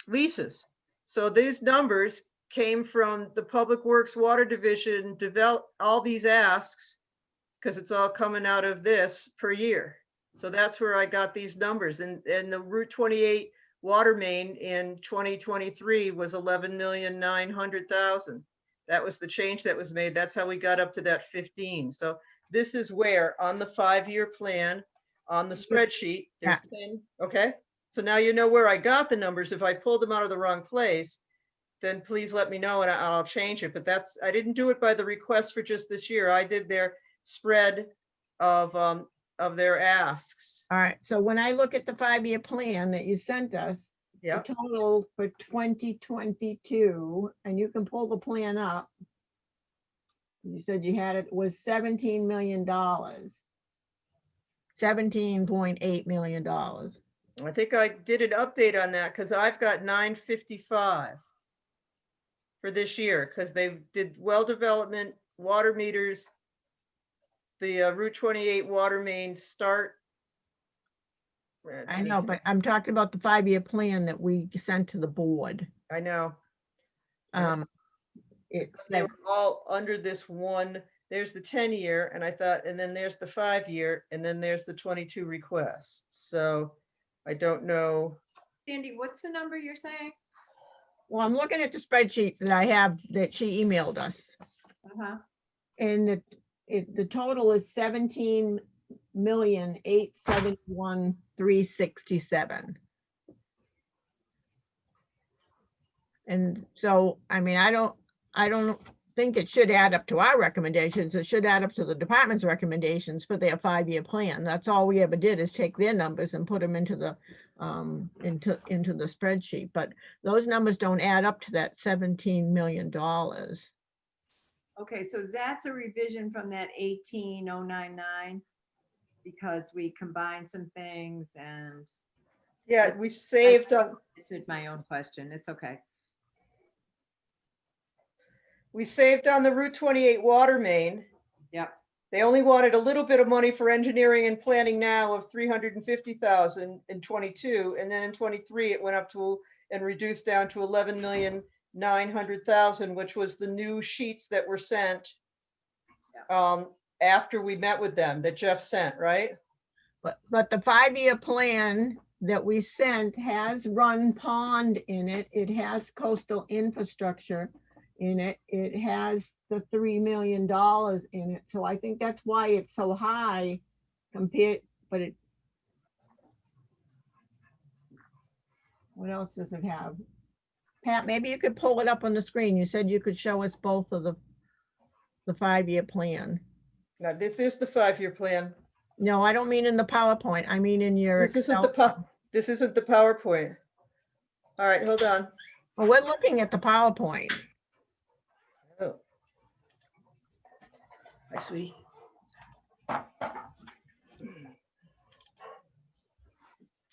leases. So these numbers came from the Public Works Water Division, develop all these asks, because it's all coming out of this per year. So that's where I got these numbers. And the Route 28 water main in 2023 was 11,900,000. That was the change that was made. That's how we got up to that 15. So this is where on the 5-year plan, on the spreadsheet, there's 10, okay? So now you know where I got the numbers. If I pulled them out of the wrong place, then please let me know and I'll change it. But I didn't do it by the request for just this year. I did their spread of their asks. all right, so when I look at the 5-year plan that you sent us, Yeah, the total for 2022, and you can pull the plan up. You said you had it was $17 million. $17.8 million. I think I did an update on that because I've got 955 for this year because they did well development, water meters, the Route 28 water main start. I know, but I'm talking about the 5-year plan that we sent to the board. I know. Yeah. It's They were all under this one. There's the 10-year, and I thought, and then there's the 5-year, and then there's the 22 requests. So I don't know. Sandy, what's the number you're saying? well, I'm looking at the spreadsheet that I have that she emailed us, Uh-huh. and the total is 17,871,367. And so, I mean, I don't think it should add up to our recommendations. It should add up to the department's recommendations for their 5-year plan. That's all we ever did is take their numbers and put them into the into the spreadsheet. But those numbers don't add up to that $17 million. Okay, so that's a revision from that 18099 because we combined some things and Yeah, we saved on, it's my own question. It's okay. we saved on the Route 28 water main. Yep. They only wanted a little bit of money for engineering and planning now of 350,000 in 22, and then in 23 it went up to and reduced down to 11,900,000, which was the new sheets that were sent after we met with them that Jeff sent, right? But the 5-year plan that we sent has Run Pond in it. It has coastal infrastructure in it. It has the $3 million in it. So I think that's why it's so high compared, but it. What else does it have? Pat, maybe you could pull it up on the screen. You said you could show us both of the 5-year plan. Now, this is the 5-year plan. No, I don't mean in the PowerPoint. I mean in your This isn't Excel. this isn't the PowerPoint. All right, hold on. Well, we're looking at the PowerPoint. Oh. Hi, sweetie.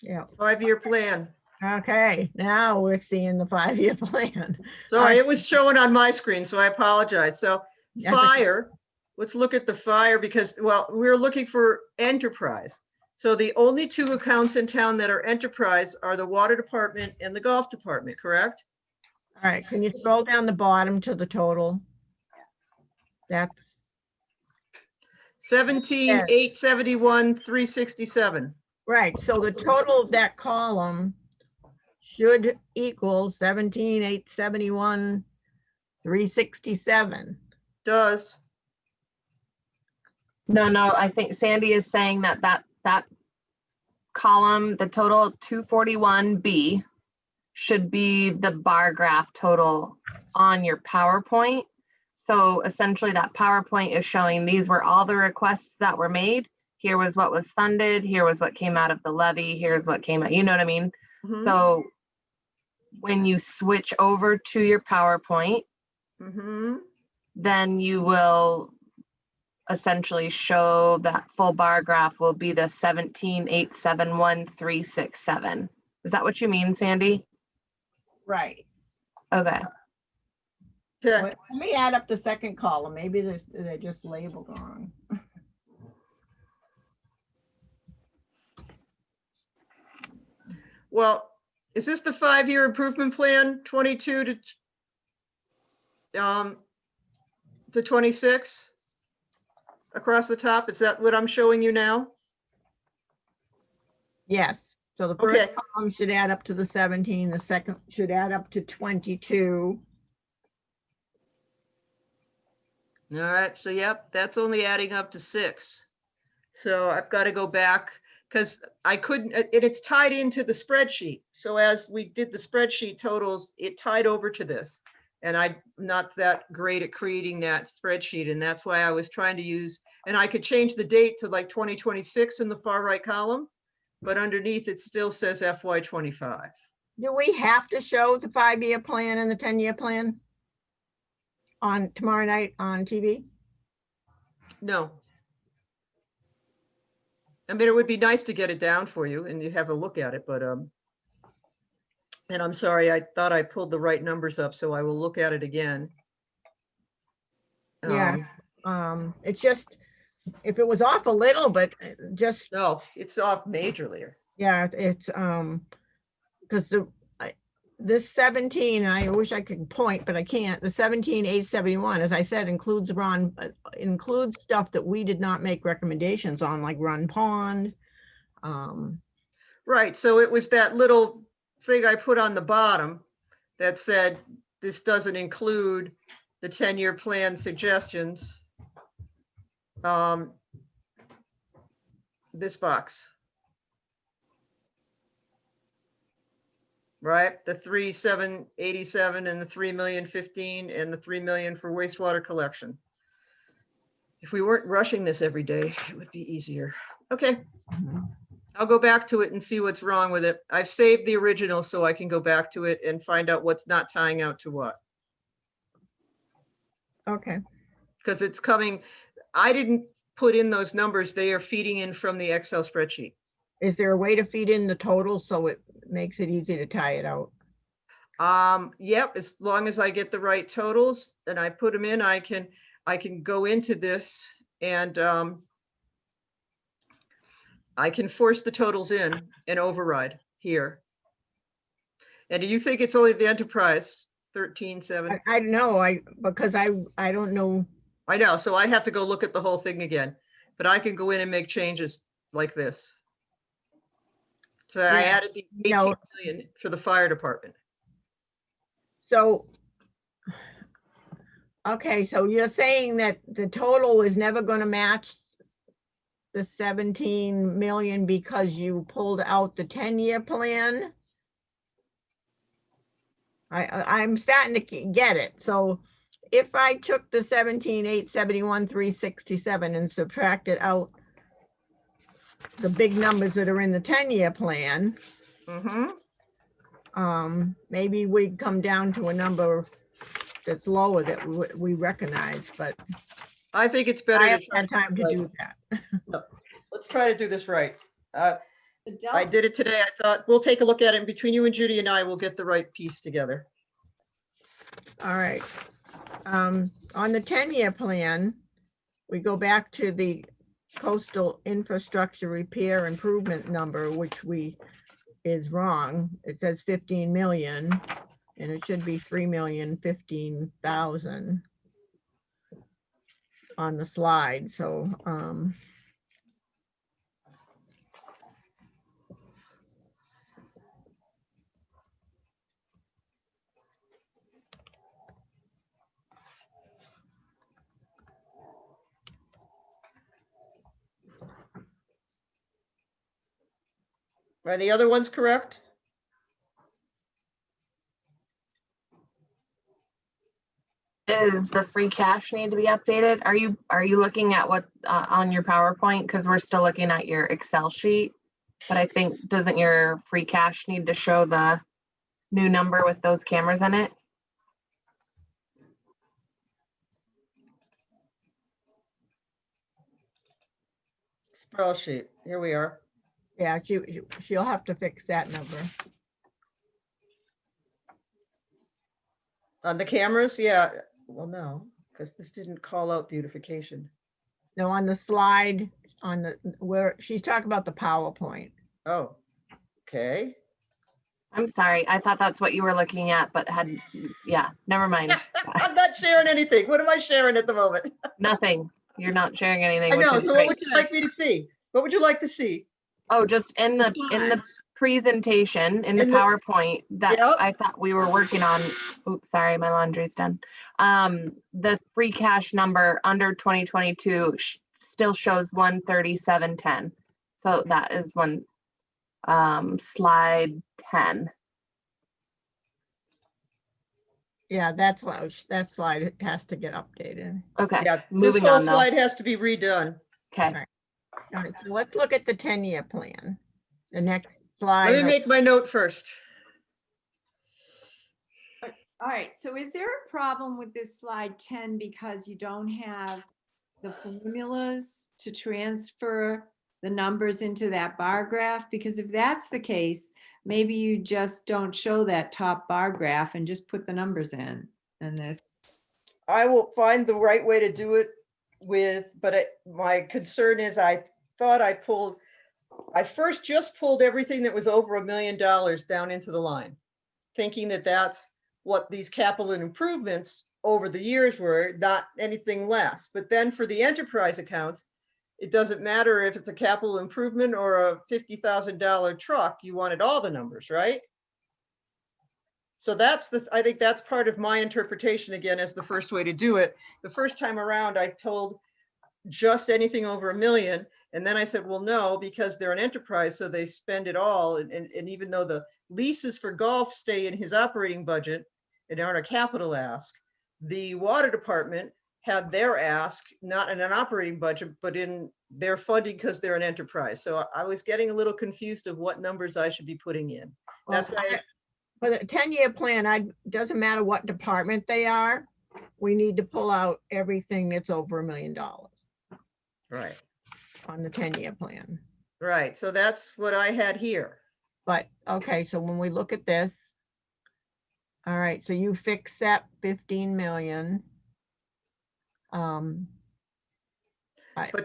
Yeah. 5-year plan. Okay, now we're seeing the 5-year plan. Sorry, it was showing on my screen, so I apologize. So That's okay. fire, let's look at the fire because, well, we're looking for enterprise. So the only 2 accounts in town that are enterprise are the water department and the golf department, correct? All right, can you scroll down the bottom to the total? That's, 17,871, 367. right, so the total of that column should equal 17,871, 367. Does. No, I think Sandy is saying that column, the total 241B should be the bar graph total on your PowerPoint. So essentially that PowerPoint is showing these were all the requests that were made. Here was what was funded. Here was what came out of the levy. Here's what came out, you know what I mean? Mhm. So when you switch over to your PowerPoint, Mhm. then you will essentially show that full bar graph will be the 17,871, 367. Is that what you mean, Sandy? Right. Okay. Okay. Let me add up the second column. Maybe they're just labeled wrong. Well, is this the 5-year improvement plan, 22 to 26? Across the top, is that what I'm showing you now? Yes, so the first Okay. column should add up to the 17, the second should add up to 22. All right, so yep, that's only adding up to 6. So I've got to go back because I couldn't, and it's tied into the spreadsheet. So as we did the spreadsheet totals, it tied over to this. And I'm not that great at creating that spreadsheet. And that's why I was trying to use, and I could change the date to like 2026 in the far right column, but underneath it still says FY25. Do we have to show the 5-year plan and the 10-year plan on tomorrow night on TV? No. I mean, it would be nice to get it down for you and you have a look at it, but, and I'm sorry, I thought I pulled the right numbers up, so I will look at it again. Yeah. It's just, if it was off a little, but just, No, it's off majorly. yeah, it's, because this 17, I wish I could point, but I can't. The 17,871, as I said, includes includes stuff that we did not make recommendations on, like Run Pond. Right, so it was that little thing I put on the bottom that said, this doesn't include the 10-year plan suggestions. This box. Right, the 3,787 and the 3,000,015 and the 3 million for wastewater collection. If we weren't rushing this every day, it would be easier. Okay. I'll go back to it and see what's wrong with it. I've saved the original so I can go back to it and find out what's not tying out to what. Okay, Because it's coming, I didn't put in those numbers. They are feeding in from the Excel spreadsheet. is there a way to feed in the total so it makes it easy to tie it out? Yep, as long as I get the right totals and I put them in, I can go into this and I can force the totals in and override here. And do you think it's only the enterprise 13,7? I know, because I don't know. I know, so I have to go look at the whole thing again, but I can go in and make changes like this. So I Yeah, added the you know- 18 million for the fire department. So, okay, so you're saying that the total is never gonna match the 17 million because you pulled out the 10-year plan? I'm starting to get it. So if I took the 17,871, 367 and subtracted out the big numbers that are in the 10-year plan, Mm-hmm. maybe we'd come down to a number that's lower that we recognize, but I think it's I better to haven't try. had time to right. do that. Let's try to do this right. The I delta, did it today. I thought, we'll take a look at it, and between you and Judy and I, we'll get the right piece together. All right. On the 10-year plan, we go back to the coastal infrastructure repair improvement number, which is wrong. It says 15 million and it should be 3,015,000 on the slide. So, Are the other ones correct? Is the free cash need to be updated? Are you looking at what on your PowerPoint? Because we're still looking at your Excel sheet. But I think, doesn't your free cash need to show the new number with those cameras in it? Spreadsheet, here we are. yeah, she'll have to fix that number. On the cameras, yeah, well, no, because this didn't call out beautification. No, on the slide, on the, where she's talking about the PowerPoint. Oh, okay. I'm sorry, I thought that's what you were looking at, but yeah, never mind. I'm not sharing anything. What am I sharing at the moment? Nothing. You're not sharing anything. I which know, is so great. what would you like me to see? What would you like to see? Oh, just in the slides. presentation, in the In the- PowerPoint that Yep. I thought we were working on. Oops, sorry, my laundry's done. The free cash number under 2022 still shows 137.10. So that is slide 10. Yeah, that's why that slide has to get updated. Okay, Yeah, this moving whole on though. slide has to be redone. Okay, All right, so let's look at the 10-year plan. The next Let me slide. make my note first. all right, so is there a problem with this slide 10 because you don't have the formulas to transfer the numbers into that bar graph? Because if that's the case, maybe you just don't show that top bar graph and just put the numbers in this. I will find the right way to do it but my concern is I thought I first just pulled everything that was over $1 million down into the line, thinking that that's what these capital improvements over the years were, not anything less. But then for the enterprise accounts, it doesn't matter if it's a capital improvement or a $50,000 truck, you wanted all the numbers, right? So I think that's part of my interpretation again as the first way to do it. The first time around, I pulled just anything over $1 million. And then I said, well, no, because they're an enterprise, so they spend it all. And even though the leases for golf stay in his operating budget and aren't a capital ask, the water department had their ask, not in an operating budget, but in their funding because they're an enterprise. So I was getting a little confused of what numbers I should be putting in. That's why For the 10-year plan, doesn't matter what department they are, we need to pull out everything that's over $1 million right. on the 10-year plan. Right. So that's what I had here. But, okay, so when we look at this, all right, so you fix that 15 million. But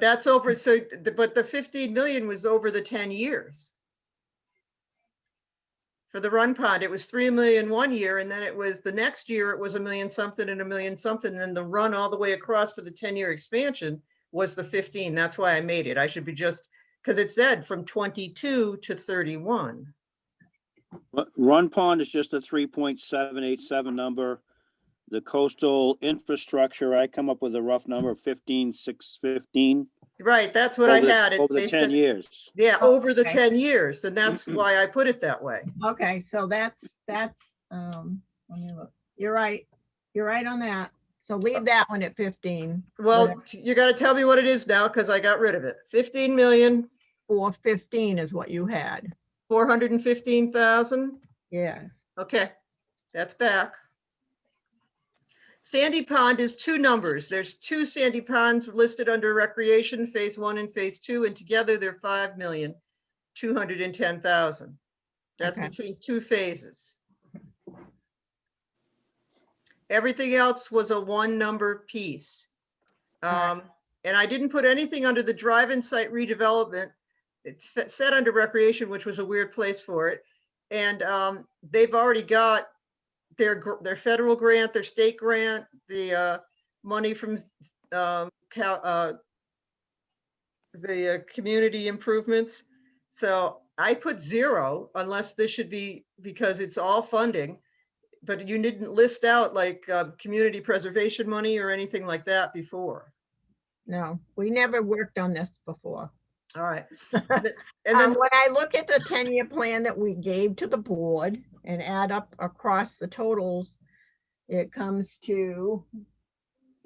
that's over, but the 15 million was over the 10 years. for the Run Pond. It was 3 million one year, and then it was the next year, it was a million something and a million something. And then the run all the way across for the 10-year expansion was the 15. That's why I made it. I should be just, because it said from 22 to 31. But Run Pond is just a 3.787 number. The coastal infrastructure, I come up with a rough number of 15,615. Right, that's what I had. Over the They 10 said- years. Yeah, over the Okay. 10 years, and that's why I put it that way. Okay, so that's, let me look. You're right. You're right on that. So leave that one at 15. Well, Whatever. you gotta tell me what it is now, because I got rid of it. 415 is what you had. 15,415,000. Yes. Okay, that's back. Sandy Pond is two numbers. There's two Sandy Ponds listed under recreation, phase 1 and phase 2, and together they're 5,210,000. That's Okay. between two phases. Everything else was a one number piece. Right. And I didn't put anything under the drive-in site redevelopment. It's set under recreation, which was a weird place for it. And they've already got their federal grant, their state grant, the money from the community improvements. So I put 0 unless this should be, because it's all funding, but you didn't list out like community preservation money or anything like that before. No, we never worked on this before. All right. And then, When I look at the 10-year plan that we gave to the board and add up across the totals, it comes to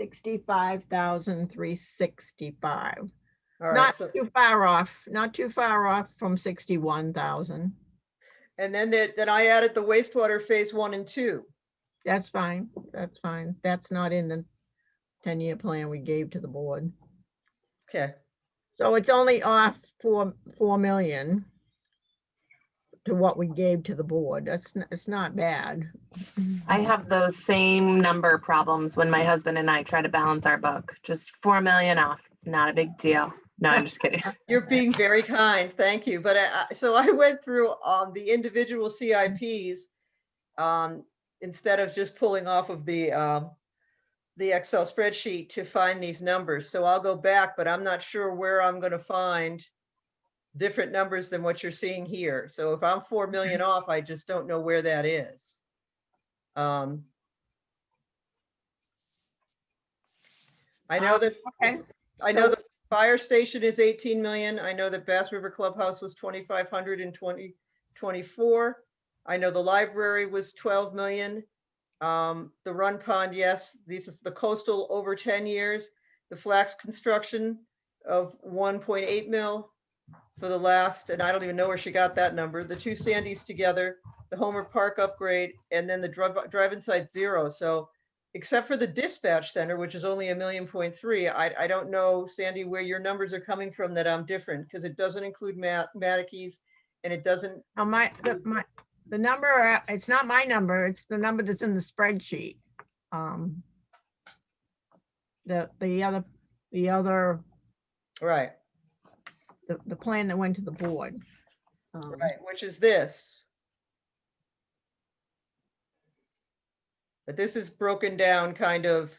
65,365. all right, Not so, too far off, not too far off from 61,000. and then I added the wastewater phase 1 and 2. That's fine, that's fine. That's not in the 10-year plan we gave to the board. Okay, So it's only off 4 million to what we gave to the board. It's not bad. I have those same number problems when my husband and I try to balance our book. Just 4 million off. It's not a big deal. No, I'm just kidding. you're being very kind, thank you. But so I went through the individual CIPs instead of just pulling off of the Excel spreadsheet to find these numbers. So I'll go back, but I'm not sure where I'm going to find different numbers than what you're seeing here. So if I'm 4 million off, I just don't know where that is. I know that, Okay. I know the fire station is 18 million. I know that Bass River Clubhouse was 2,500 in 2024. I know the library was 12 million. The Run Pond, yes, this is the coastal over 10 years. The Flax construction of 1.8 mil for the last, and I don't even know where she got that number. The two Sandys together, the Homer Park upgrade, and then the drive-in site 0. So except for the dispatch center, which is only $1.3 million, I don't know, Sandy, where your numbers are coming from that I'm different, because it doesn't include Matikes, and it doesn't. The number, it's not my number, it's the number that's in the spreadsheet. The other, Right, the plan that went to the board. right, which is this. But this is broken down kind of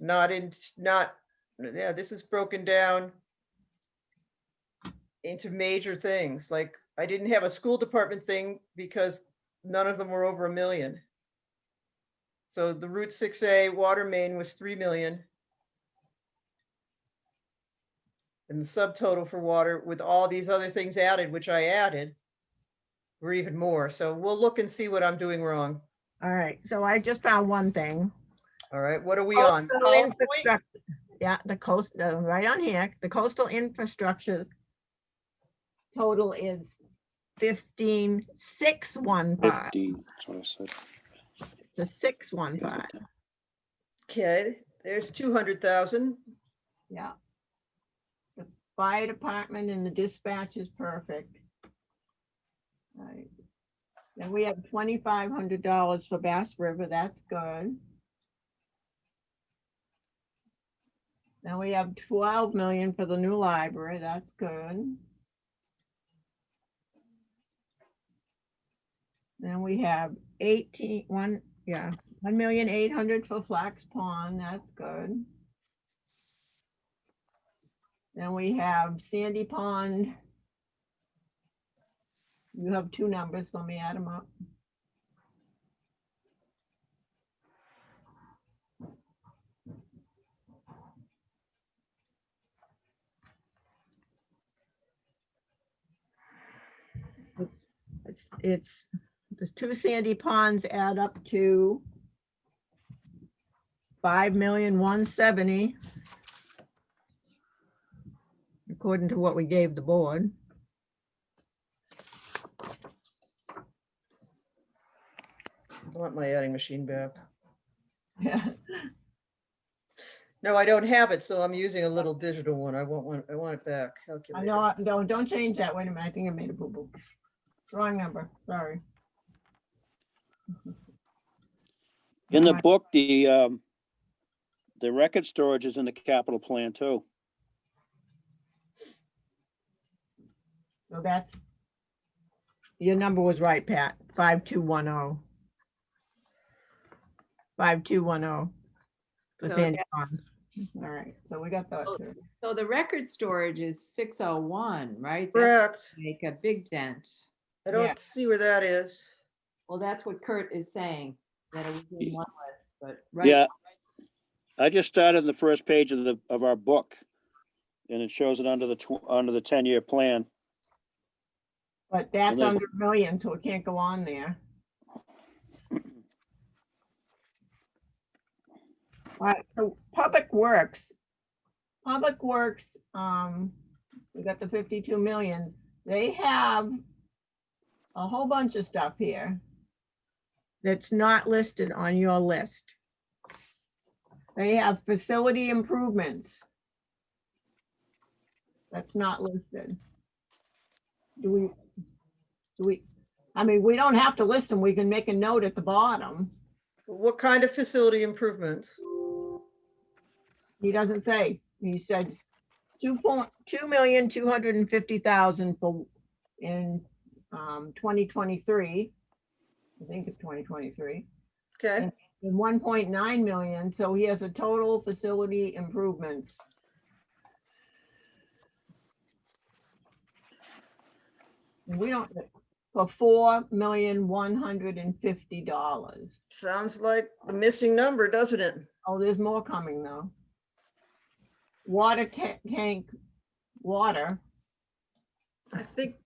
this is broken down into major things. Like I didn't have a school department thing because none of them were over $1 million. So the Route 6A water main was 3 million. And the subtotal for water with all these other things added, which I added, were even more. So we'll look and see what I'm doing wrong. All right, so I just found one thing. All right, what are we on? Coastal PowerPoint? infrastructure- Yeah, the coast, right on here, the coastal infrastructure total is 15,615. 15, that's what I said. It's a 615, Okay, there's 200,000. yeah. The fire department and the dispatch is perfect. Right. Then we have $2,500 for Bass River, that's good. Now we have 12 million for the new library, that's good. Then we have 1,800,000 for Flax Pond, that's good. Then we have Sandy Pond. You have two numbers, so let me add them up. It's the two Sandy Ponds add up to 5,170,000. According to what we gave the board. I want my adding machine back. Yeah. No, I don't have it, so I'm using a little digital one. I want it back. I Calculator. know, don't change that. Wait a minute, I think I made a boo-boo. Wrong number, sorry. In the Alright. book, the record storage is in the capital plan too. So that's, your number was right, Pat, 5210. 5210. For So Sandy Pond. All right, so we got that too. So the record storage is 601, right? That's Correct. make a big dent. I don't Yeah. see where that is. Well, that's what Kurt is saying, that it was in one list, but right. Yeah. I just started on the first page of our book. And it shows it under the 10-year plan. But that's then- under a million, so it can't go on there. All right, so Public Works. We got the 52 million. They have a whole bunch of stuff here that's not listed on your list. They have facility improvements. That's not listed. Do we, I mean, we don't have to list them. We can make a note at the bottom. What kind of facility improvements? He doesn't say. He said 2,250,000 for in 2023. I think it's 2023. Okay, And 1.9 million. So he has a total facility improvements. And we don't, for $4,150,000. sounds like the missing number, doesn't it? Oh, there's more coming though. Water tank, water. I think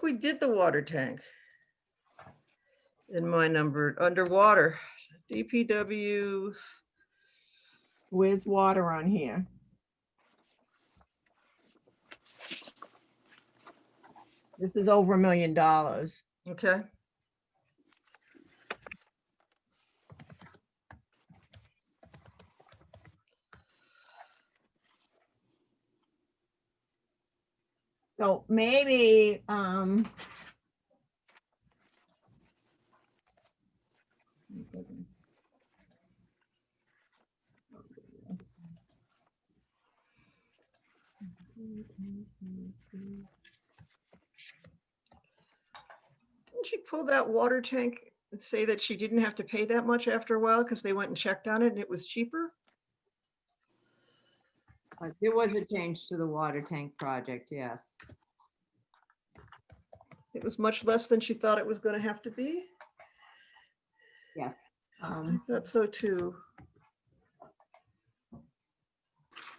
we did the water tank. In my number, underwater, DPW, Where's water on here? This is over $1 million. okay. So maybe, Didn't she pull that water tank and say that she didn't have to pay that much after a while because they went and checked on it and it was cheaper? There was a change to the water tank project, yes. It was much less than she thought it was going to have to be? Yes. I thought so too.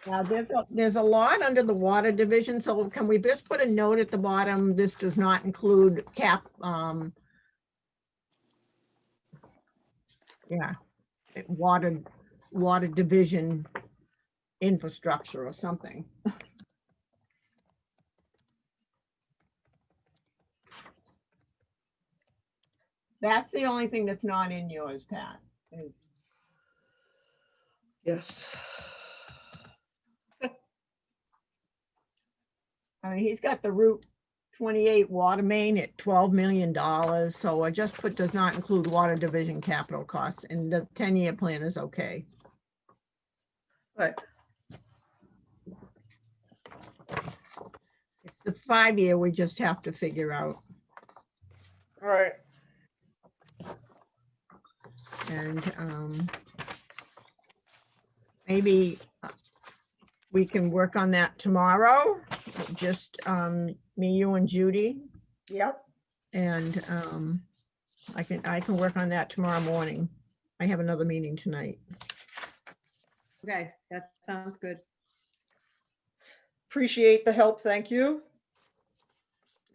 now there's a lot under the water division, so can we just put a note at the bottom? This does not include yeah, water division infrastructure or something. That's the only thing that's not in yours, Pat. is- Yes. I mean, he's got the Route 28 water main at $12 million. So I just put does not include water division capital costs, and the 10-year plan is okay. Right. It's the 5-year we just have to figure out. All right. And maybe we can work on that tomorrow, just me, you and Judy. Yep. And I can work on that tomorrow morning. I have another meeting tonight. Okay, that sounds good. Appreciate the help. Thank you.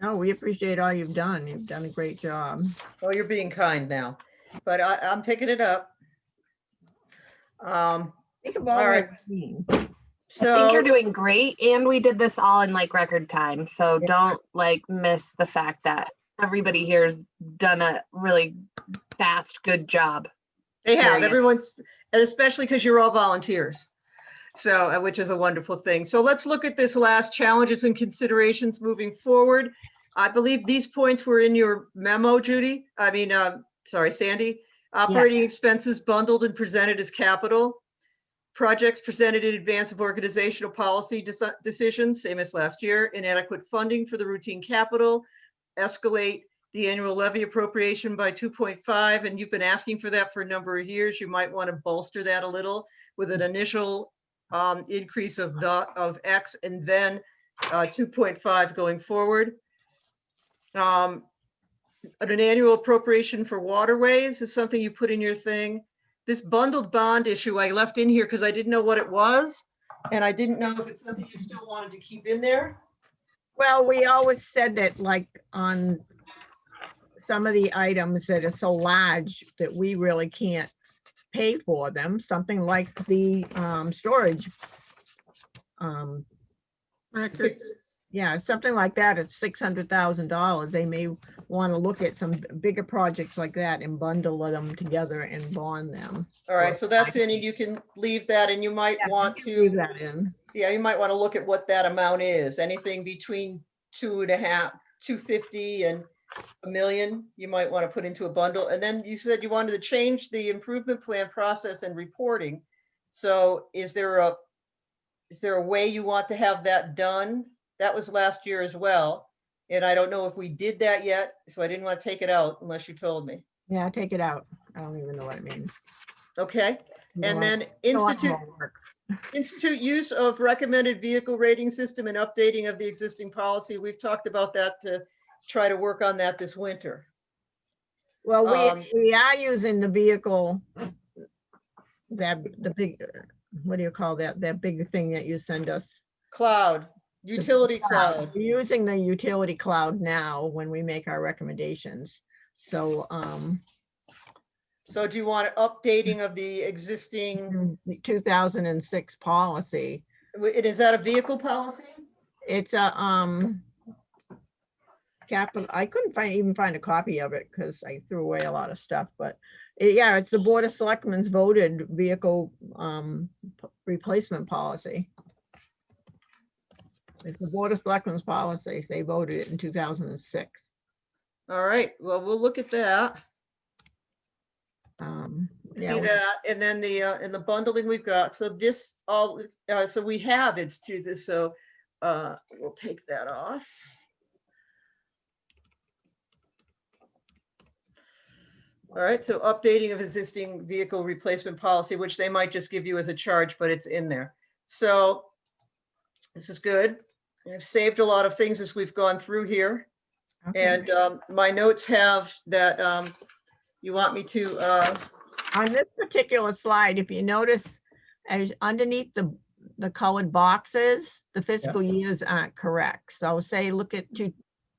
No, we appreciate all you've done. You've done a great job. Oh, you're being kind now, but I'm picking it up. Think of All all right. that mean. I think So, you're doing great, and we did this all in like record time, so Yeah. don't like miss the fact that everybody here's done a really fast, good job. they have, Period. everyone's, and especially because you're all volunteers. So, which is a wonderful thing. So let's look at this last challenges and considerations moving forward. I believe these points were in your memo, Judy. I mean, sorry, Sandy. Operating expenses bundled and presented as capital. Projects presented in advance of organizational policy decisions, same as last year. Inadequate funding for the routine capital. Escalate the annual levy appropriation by 2.5, and you've been asking for that for a number of years. You might want to bolster that a little with an initial increase of X and then 2.5 going forward. An annual appropriation for waterways is something you put in your thing. This bundled bond issue I left in here because I didn't know what it was, and I didn't know if it's something you still wanted to keep in there. Well, we always said that like on some of the items that are so large that we really can't pay for them, something like the storage. Records. Yeah, something like that, it's $600,000. They may want to look at some bigger projects like that and bundle them together and bond them. All right, so that's in, and you can leave that, and you might Yeah, want you can leave to, that in. yeah, you might want to look at what that amount is. Anything between 250 and $1 million, you might want to put into a bundle. And then you said you wanted to change the improvement plan process and reporting. So is there a way you want to have that done? That was last year as well. And I don't know if we did that yet, so I didn't want to take it out unless you told me. Yeah, take it out. I don't even know what it means. Okay, No, and I- then no, I institute won't work. use of recommended vehicle rating system and updating of the existing policy. We've talked about that to try to work on that this winter. Well, Um, we are using the vehicle, the big, what do you call that? That big thing that you send us. Cloud, utility cloud. We're using the utility cloud now when we make our recommendations. So, So do you want updating of the existing, the 2006 policy, is that a vehicle policy? it's a, capital, I couldn't even find a copy of it because I threw away a lot of stuff, but yeah, it's the Board of Selectmen's voted vehicle replacement policy. It's the Board of Selectmen's policy. They voted it in 2006. All right, well, we'll look at that. Yeah, See that, and then in the bundling we've got, so this all, so we have, it's to this, so we'll take that off. All right, so updating of existing vehicle replacement policy, which they might just give you as a charge, but it's in there. So this is good. I've saved a lot of things as we've gone through here. okay. And my notes have that you want me to, On this particular slide, if you notice, as underneath the colored boxes, the fiscal years aren't correct. So say, look at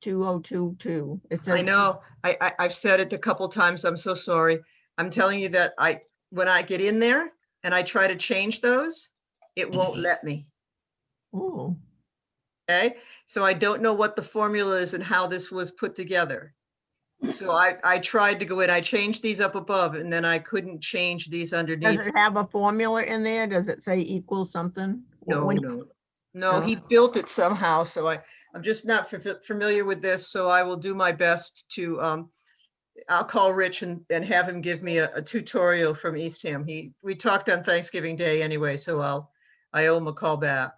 2022. It says. I know, I've said it a couple times, I'm so sorry. I'm telling you that when I get in there and I try to change those, it won't let me. Oh, Okay, so I don't know what the formula is and how this was put together. So I tried to go in, I changed these up above and then I couldn't change these does underneath. it have a formula in there? Does it say equal something? No, When- no. No, he built it somehow, so I'm just not familiar with this, so I will do my best to, I'll call Rich and have him give me a tutorial from Eastham. We talked on Thanksgiving Day anyway, so I owe him a call back.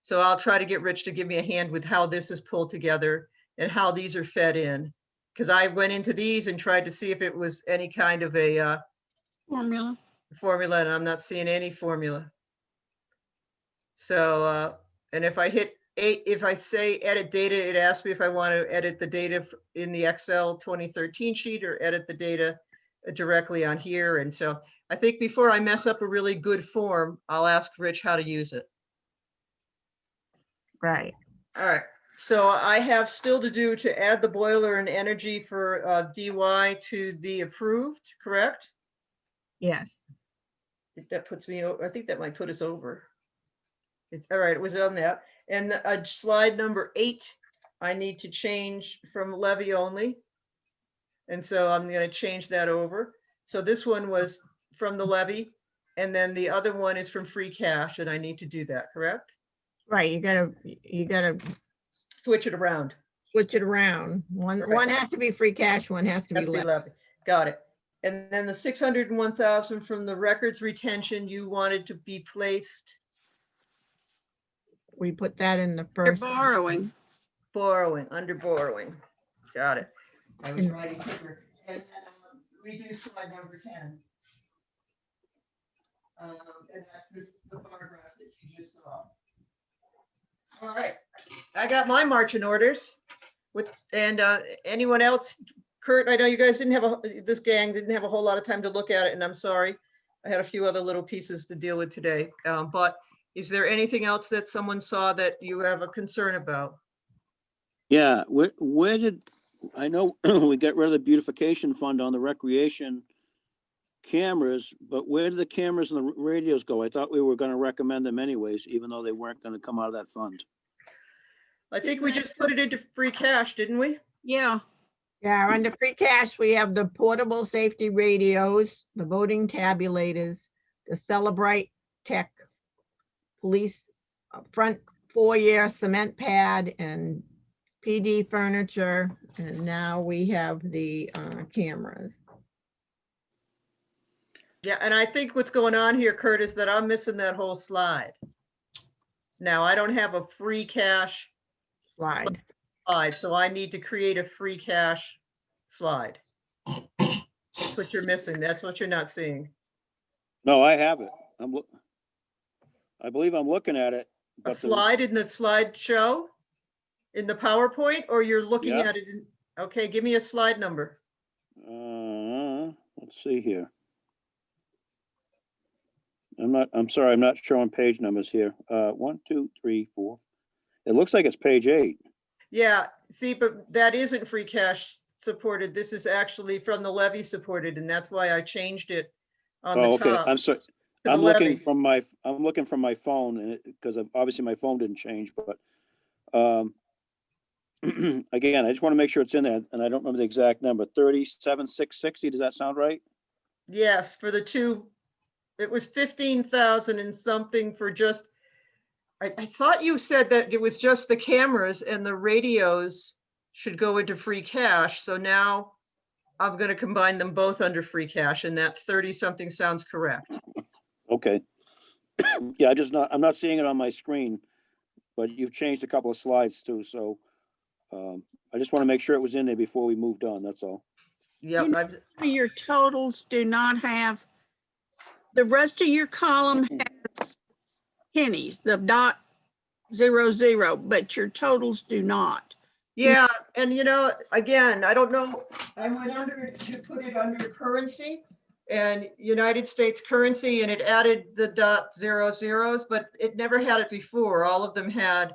So I'll try to get Rich to give me a hand with how this is pulled together and how these are fed in. because I went into these and tried to see if it was any kind of a Formula. formula, and I'm not seeing any formula. So, and if I hit if I say edit data, it asks me if I want to edit the data in the Excel 2013 sheet or edit the data directly on here. And so I think before I mess up a really good form, I'll ask Rich how to use it. Right. All right. So I have still to do to add the boiler and energy for DY to the approved, correct? Yes. If that puts me, I think that might put us over. It's all right, it was on that. And slide number 8, I need to change from levy only. And so I'm going to change that over. So this one was from the levy, and then the other one is from free cash, and I need to do that, correct? Right. You gotta Switch it around. switch it around. One Right. has to be free cash, one has to be Has to be left. levy. Got it. And then the 601,000 from the records retention, you wanted to be placed We put that in the They're first. borrowing. borrowing, under borrowing. Got it. I was And- writing quicker. And then redo slide number 10. And that's the bar graphs that you just saw. All right, I got my marching orders with, and anyone else? Kurt, I know you guys didn't have this gang didn't have a whole lot of time to look at it, and I'm sorry. I had a few other little pieces to deal with today. But is there anything else that someone saw that you have a concern about? Yeah, where did, I know we got rid of the beautification fund on the recreation cameras, but where did the cameras and the radios go? I thought we were gonna recommend them anyways, even though they weren't gonna come out of that fund. I think we just put it into free cash, didn't we? Yeah. Yeah, under free cash, we have the portable safety radios, the voting tabulators, the Celebrite Tech, police front foyer cement pad, and PD furniture, and now we have the cameras. Yeah, and I think what's going on here, Kurt, is that I'm missing that whole slide. Now, I don't have a free cash Slide. slide, so I need to create a free cash slide. That's what you're missing. That's what you're not seeing. No, I have it. I believe I'm looking at it. A but the- slide in the slideshow? In the PowerPoint, or you're looking Yeah. at it in, okay, give me a slide number. Let's see here. I'm sorry, I'm not showing page numbers here. 1, 2, 3, 4. It looks like it's page 8. Yeah, see, but that isn't free cash supported. This is actually from the levy supported, and that's why I changed it on the Oh, okay, top. I'm sorry. to the I'm looking levy. from my phone, and because obviously my phone didn't change, but again, I just want to make sure it's in there, and I don't remember the exact number. 37,660. Does that sound right? Yes, for the two, it was 15,000 and something for just, I thought you said that it was just the cameras and the radios should go into free cash. So now I'm going to combine them both under free cash, and that 30 something sounds correct. Okay. Yeah, I'm not seeing it on my screen, but you've changed a couple of slides too, so I just want to make sure it was in there before we moved on, that's all. Yep, You Your totals do not have, the rest of your column has pennies, the dot 00, but your totals do not. yeah, and again, I don't know, I went under to put it under currency and United States currency, and it added the .00s, but it never had it before. All of them had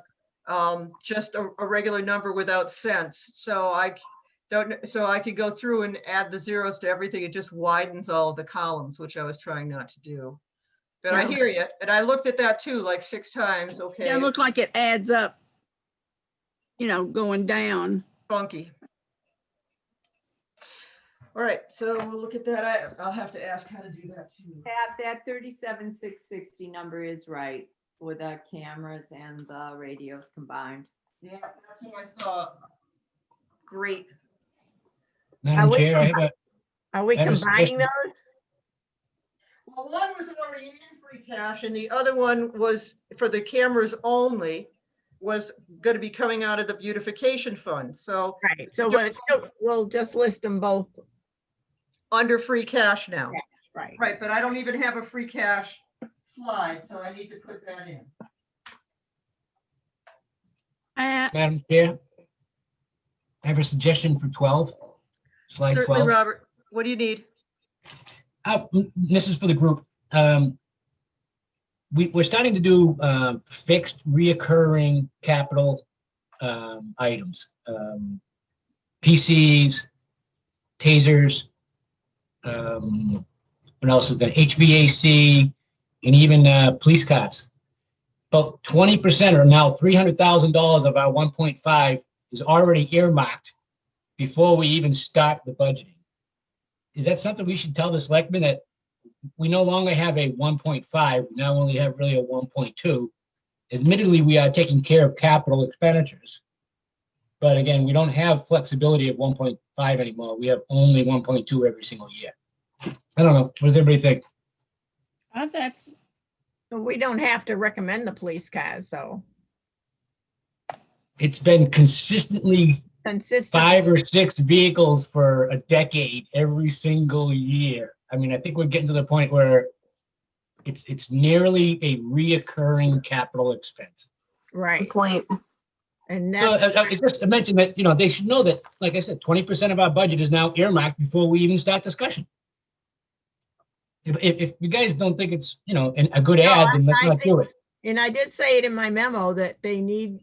just a regular number without cents. So I could go through and add the zeros to everything. It just widens all of the columns, which I was trying not to do. But I Yeah. hear you, and I looked at that too, like 6 times. Okay, Yeah, it looked like it adds up, going down. funky. All right, so we'll look at that. I'll have to ask how to do that too. That 37,660 number is right with the cameras and the radios combined. Yeah, that's what I thought. Great. Madam we Chair, I have a, Are we I have a combining suggestion. those? Well, one was already in free cash and the other one was for the cameras only. was going to be coming out of the beautification fund. So Right, so we'll just list them both. under free cash now. Right. Right, but I don't even have a free cash slide, so I need to put that in. Madam Chair, I have a suggestion for 12, slide Certainly, 12. Robert. What do you need? This is for the group. We're starting to do fixed reoccurring capital items. PCs, tasers, what else is that? HVAC, and even police cars. About 20% or now $300,000 of our 1.5 is already earmarked before we even start the budgeting. Is that something we should tell the selectmen, that we no longer have a 1.5, we now only have really a 1.2? Admittedly, we are taking care of capital expenditures. But again, we don't have flexibility of 1.5 anymore. We have only 1.2 every single year. I don't know. What does everybody think? That's, We don't have to recommend the police cars, so It's been consistently consistent. 5 or 6 vehicles for a decade, every single year. I mean, I think we're getting to the point where it's nearly a reoccurring capital expense. Right, Good point. and So that's, it's just to mention that, they should know that, like I said, 20% of our budget is now earmarked before we even start discussion. If you guys don't think it's, a good ad, then let's I not do it. and I did say it in my memo that they need,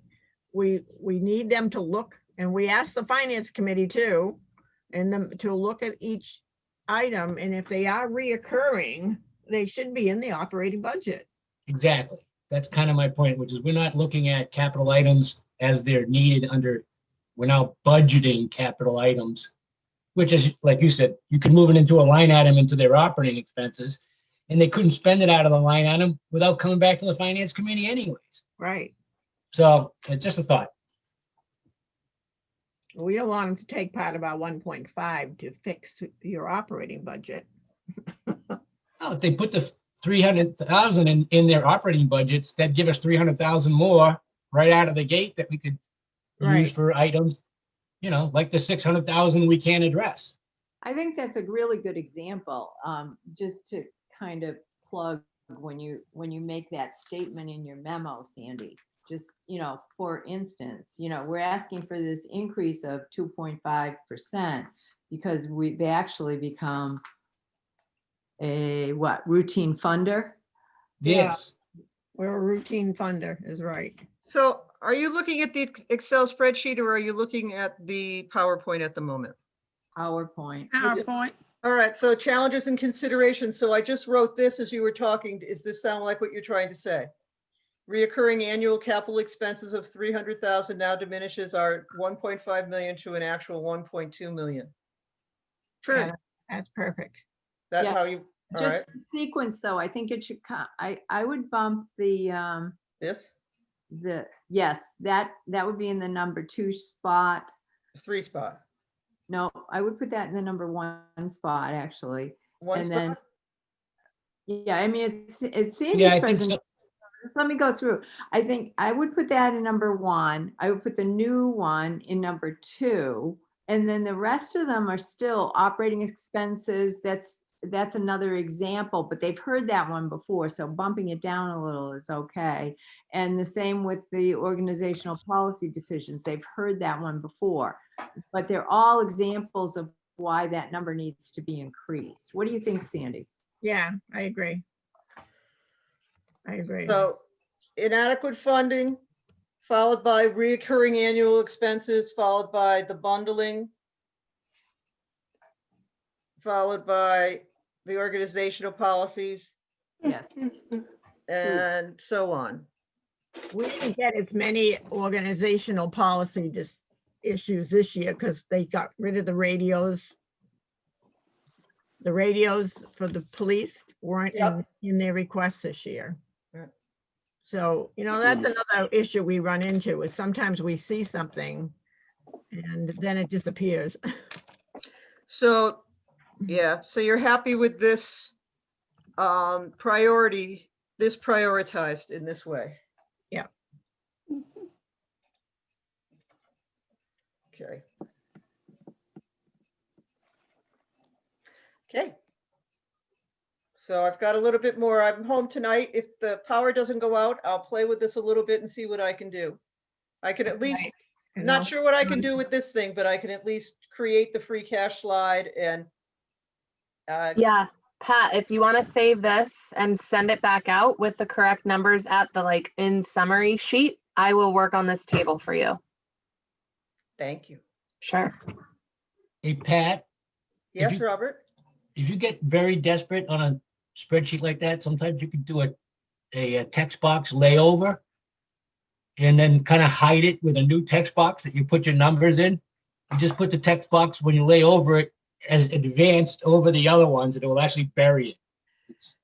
we need them to look, and we asked the finance committee too, and them to look at each item, and if they are reoccurring, they should be in the operating budget. Exactly. That's kind of my point, which is we're not looking at capital items as they're needed we're now budgeting capital items, which is, like you said, you can move it into a line item into their operating expenses, and they couldn't spend it out of the line item without coming back to the finance committee anyways. Right. So it's just a thought. We don't want them to take part of our 1.5 to fix your operating budget. Well, if they put the 300,000 in their operating budgets, that'd give us 300,000 more right out of the gate that we could use Right. for items, like the 600,000 we can't address. I think that's a really good example, just to kind of plug when you make that statement in your memo, Sandy. Just, for instance, we're asking for this increase of 2.5% because we've actually become a routine funder? Yeah. Yes. We're a routine funder, is right. So are you looking at the Excel spreadsheet or are you looking at the PowerPoint at the moment? PowerPoint. PowerPoint. All right, so challenges and considerations. So I just wrote this as you were talking. Does this sound like what you're trying to say? Reoccurring annual capital expenses of 300,000 now diminishes our 1.5 million to an actual 1.2 million. True. Yeah. That's perfect. That Yeah. how you, all Just right, the sequence, though, I think it should come, I would bump this, yes, that would be in the number 2 spot. 3 spot, No, I would put that in the number 1 spot, actually. 1 And then, spot, yeah, I mean, it's Yeah, Sandy's I think presentation. so. Just let me go through. I think I would put that in number 1. I would put the new one in number 2. And then the rest of them are still operating expenses. That's another example, but they've heard that one before. So bumping it down a little is okay. And the same with the organizational policy decisions. They've heard that one before, but they're all examples of why that number needs to be increased. What do you think, Sandy? Yeah, I agree. I agree. so inadequate funding, followed by reoccurring annual expenses, followed by the bundling, followed by the organizational policies, Yes. and so on. We didn't get as many organizational policy issues this year because they got rid of the radios. The radios for the police weren't Yep. in their requests this year. Right. So, that's another issue we run into is sometimes we see something and then it disappears. So, yeah, so you're happy with this prioritized in this way? Yeah. Okay. Okay. So I've got a little bit more. I'm home tonight. If the power doesn't go out, I'll play with this a little bit and see what I can do. I can at least, And not I'll- sure what I can do with this thing, but I can at least create the free cash slide and Yeah, Pat, if you want to save this and send it back out with the correct numbers at the like in summary sheet, I will work on this table for you. thank you. Sure. Hey, Pat, Yes, you- Robert? if you get very desperate on a spreadsheet like that, sometimes you could do a text box layover and then kind of hide it with a new text box that you put your numbers in. You just put the text box when you lay over it as advanced over the other ones, and it will actually bury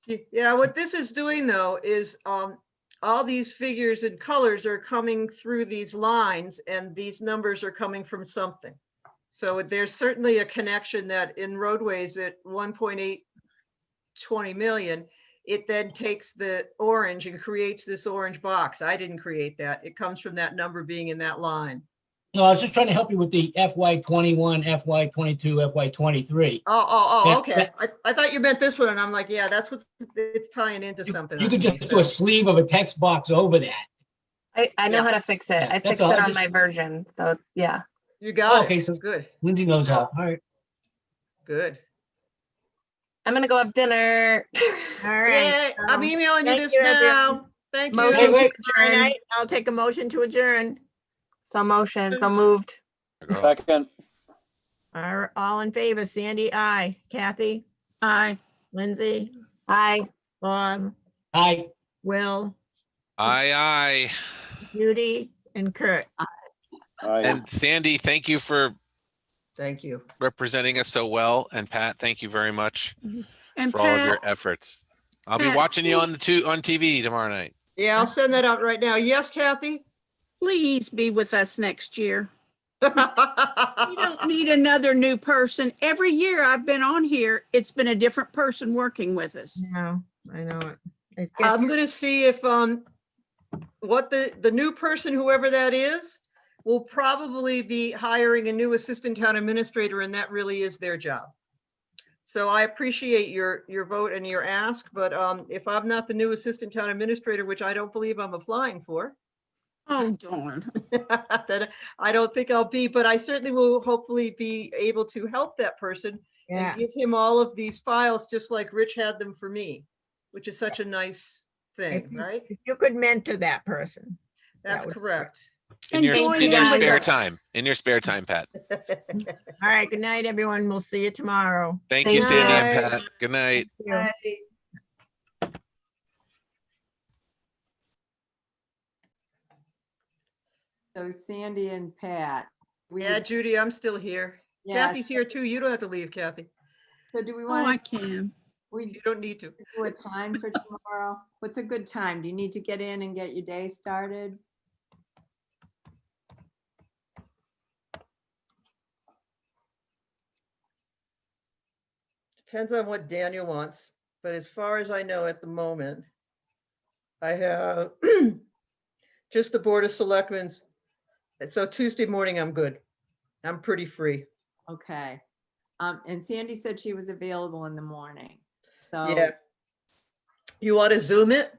it. Yeah, what this is doing though is all these figures and colors are coming through these lines and these numbers are coming from something. So there's certainly a connection that in roadways at 1.820 million, it then takes the orange and creates this orange box. I didn't create that. It comes from that number being in that line. No, I was just trying to help you with the FY21, FY22, FY23. Oh, Yeah, okay. I thought you meant this one and I'm like, yeah, that's what it's tying into something. You on could me, just do a so sleeve of a text box over that. I know Yeah. how to fix it. Yeah, I that's fixed all. it I on just- my version. So yeah. You got Okay, it. so- Good, Lindsay knows how. All right. good. I'm gonna go have dinner. All right. Yay, I'm emailing you thank this you, everyone. now. Thank Motion Wait, you. to wait. All adjourn. right, I'll take a motion to adjourn. So motion, so moved. Second, All in favor, Sandy, aye. Kathy, Aye. Lindsay, Aye. Bob, Hi. Will, Aye. Judy, and Kurt. And Sandy, thank you for Thank you. representing us so well. And Pat, thank you very much And for all of your Pat, efforts. I'll be Pat, watching you on TV tomorrow night. Yeah, I'll send that out right now. Yes, Kathy? please be with us next year. We don't need another new person. Every year I've been on here, it's been a different person working with us. No, I know it. It I'm gets- gonna see if, what the new person, whoever that is, will probably be hiring a new assistant town administrator, and that really is their job. So I appreciate your vote and your ask, but if I'm not the new assistant town administrator, which I don't believe I'm applying for, Oh, darn. then I don't think I'll be, but I certainly will hopefully be able to help that person Yeah, and give him all of these files, just like Rich had them for me, which is such a nice thing, If you- right? if you could mentor that person. That's would- correct. In your, Enjoy in your them spare with us. time. In your spare time, Pat. All right, good night, everyone. We'll see you tomorrow. Thank Thank you, Sandy and you. Pat. Good night. Thank you. So Sandy and Pat. we- Yeah, Judy, I'm still here. yeah, Kathy's here too. You don't have to leave, Kathy. So do we Oh, I want can. You to don't need to. do a time for tomorrow? What's a good time? Do you need to get in and get your day started? Depends on what Daniel wants, but as far as I know at the moment, I have just the Board of Selectmen's. And so Tuesday morning, I'm good. I'm pretty free. Okay. And Sandy said she was available in the morning. So Yeah. You want to Zoom it?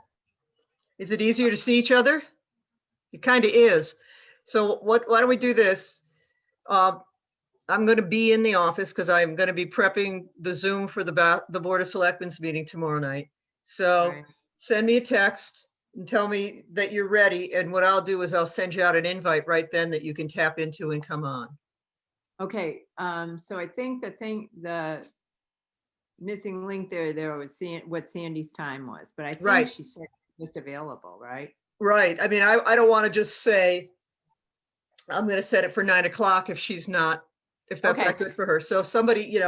Is it easier to see each other? It kind of is. So why don't we do this? I'm going to be in the office because I'm going to be prepping the Zoom for the Board of Selectmen's meeting tomorrow night. So Right. send me a text and tell me that you're ready. And what I'll do is I'll send you out an invite right then that you can tap into and come on. Okay, so I think the missing link there was what Sandy's time was, but I think Right. she said just available, right? Right. I mean, I don't want to just say, I'm going to set it for 9 o'clock if she's not, if that's not Okay. good for her. So if somebody,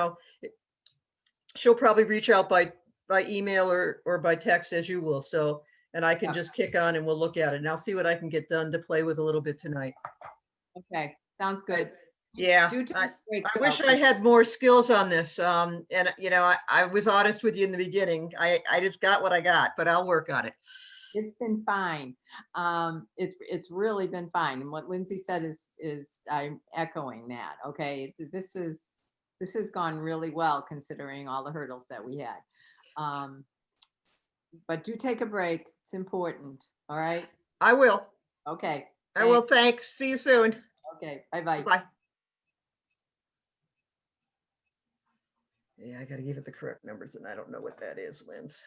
she'll probably reach out by email or by text as you will. So, and I can Yeah. just kick on and we'll look at it and I'll see what I can get done to play with a little bit tonight. Okay, sounds good. Yeah. Do take I a break, I wish though. I had more skills on this. And I was honest with you in the beginning. I just got what I got, but I'll work on it. It's been fine. It's really been fine. And what Lindsay said is I'm echoing that. Okay, this has gone really well considering all the hurdles that we had. But do take a break. It's important. All right. I will. Okay. I will. Thanks. See you soon. Okay. Bye-bye. Bye. Yeah, I gotta give it the correct numbers and I don't know what that is, Linz.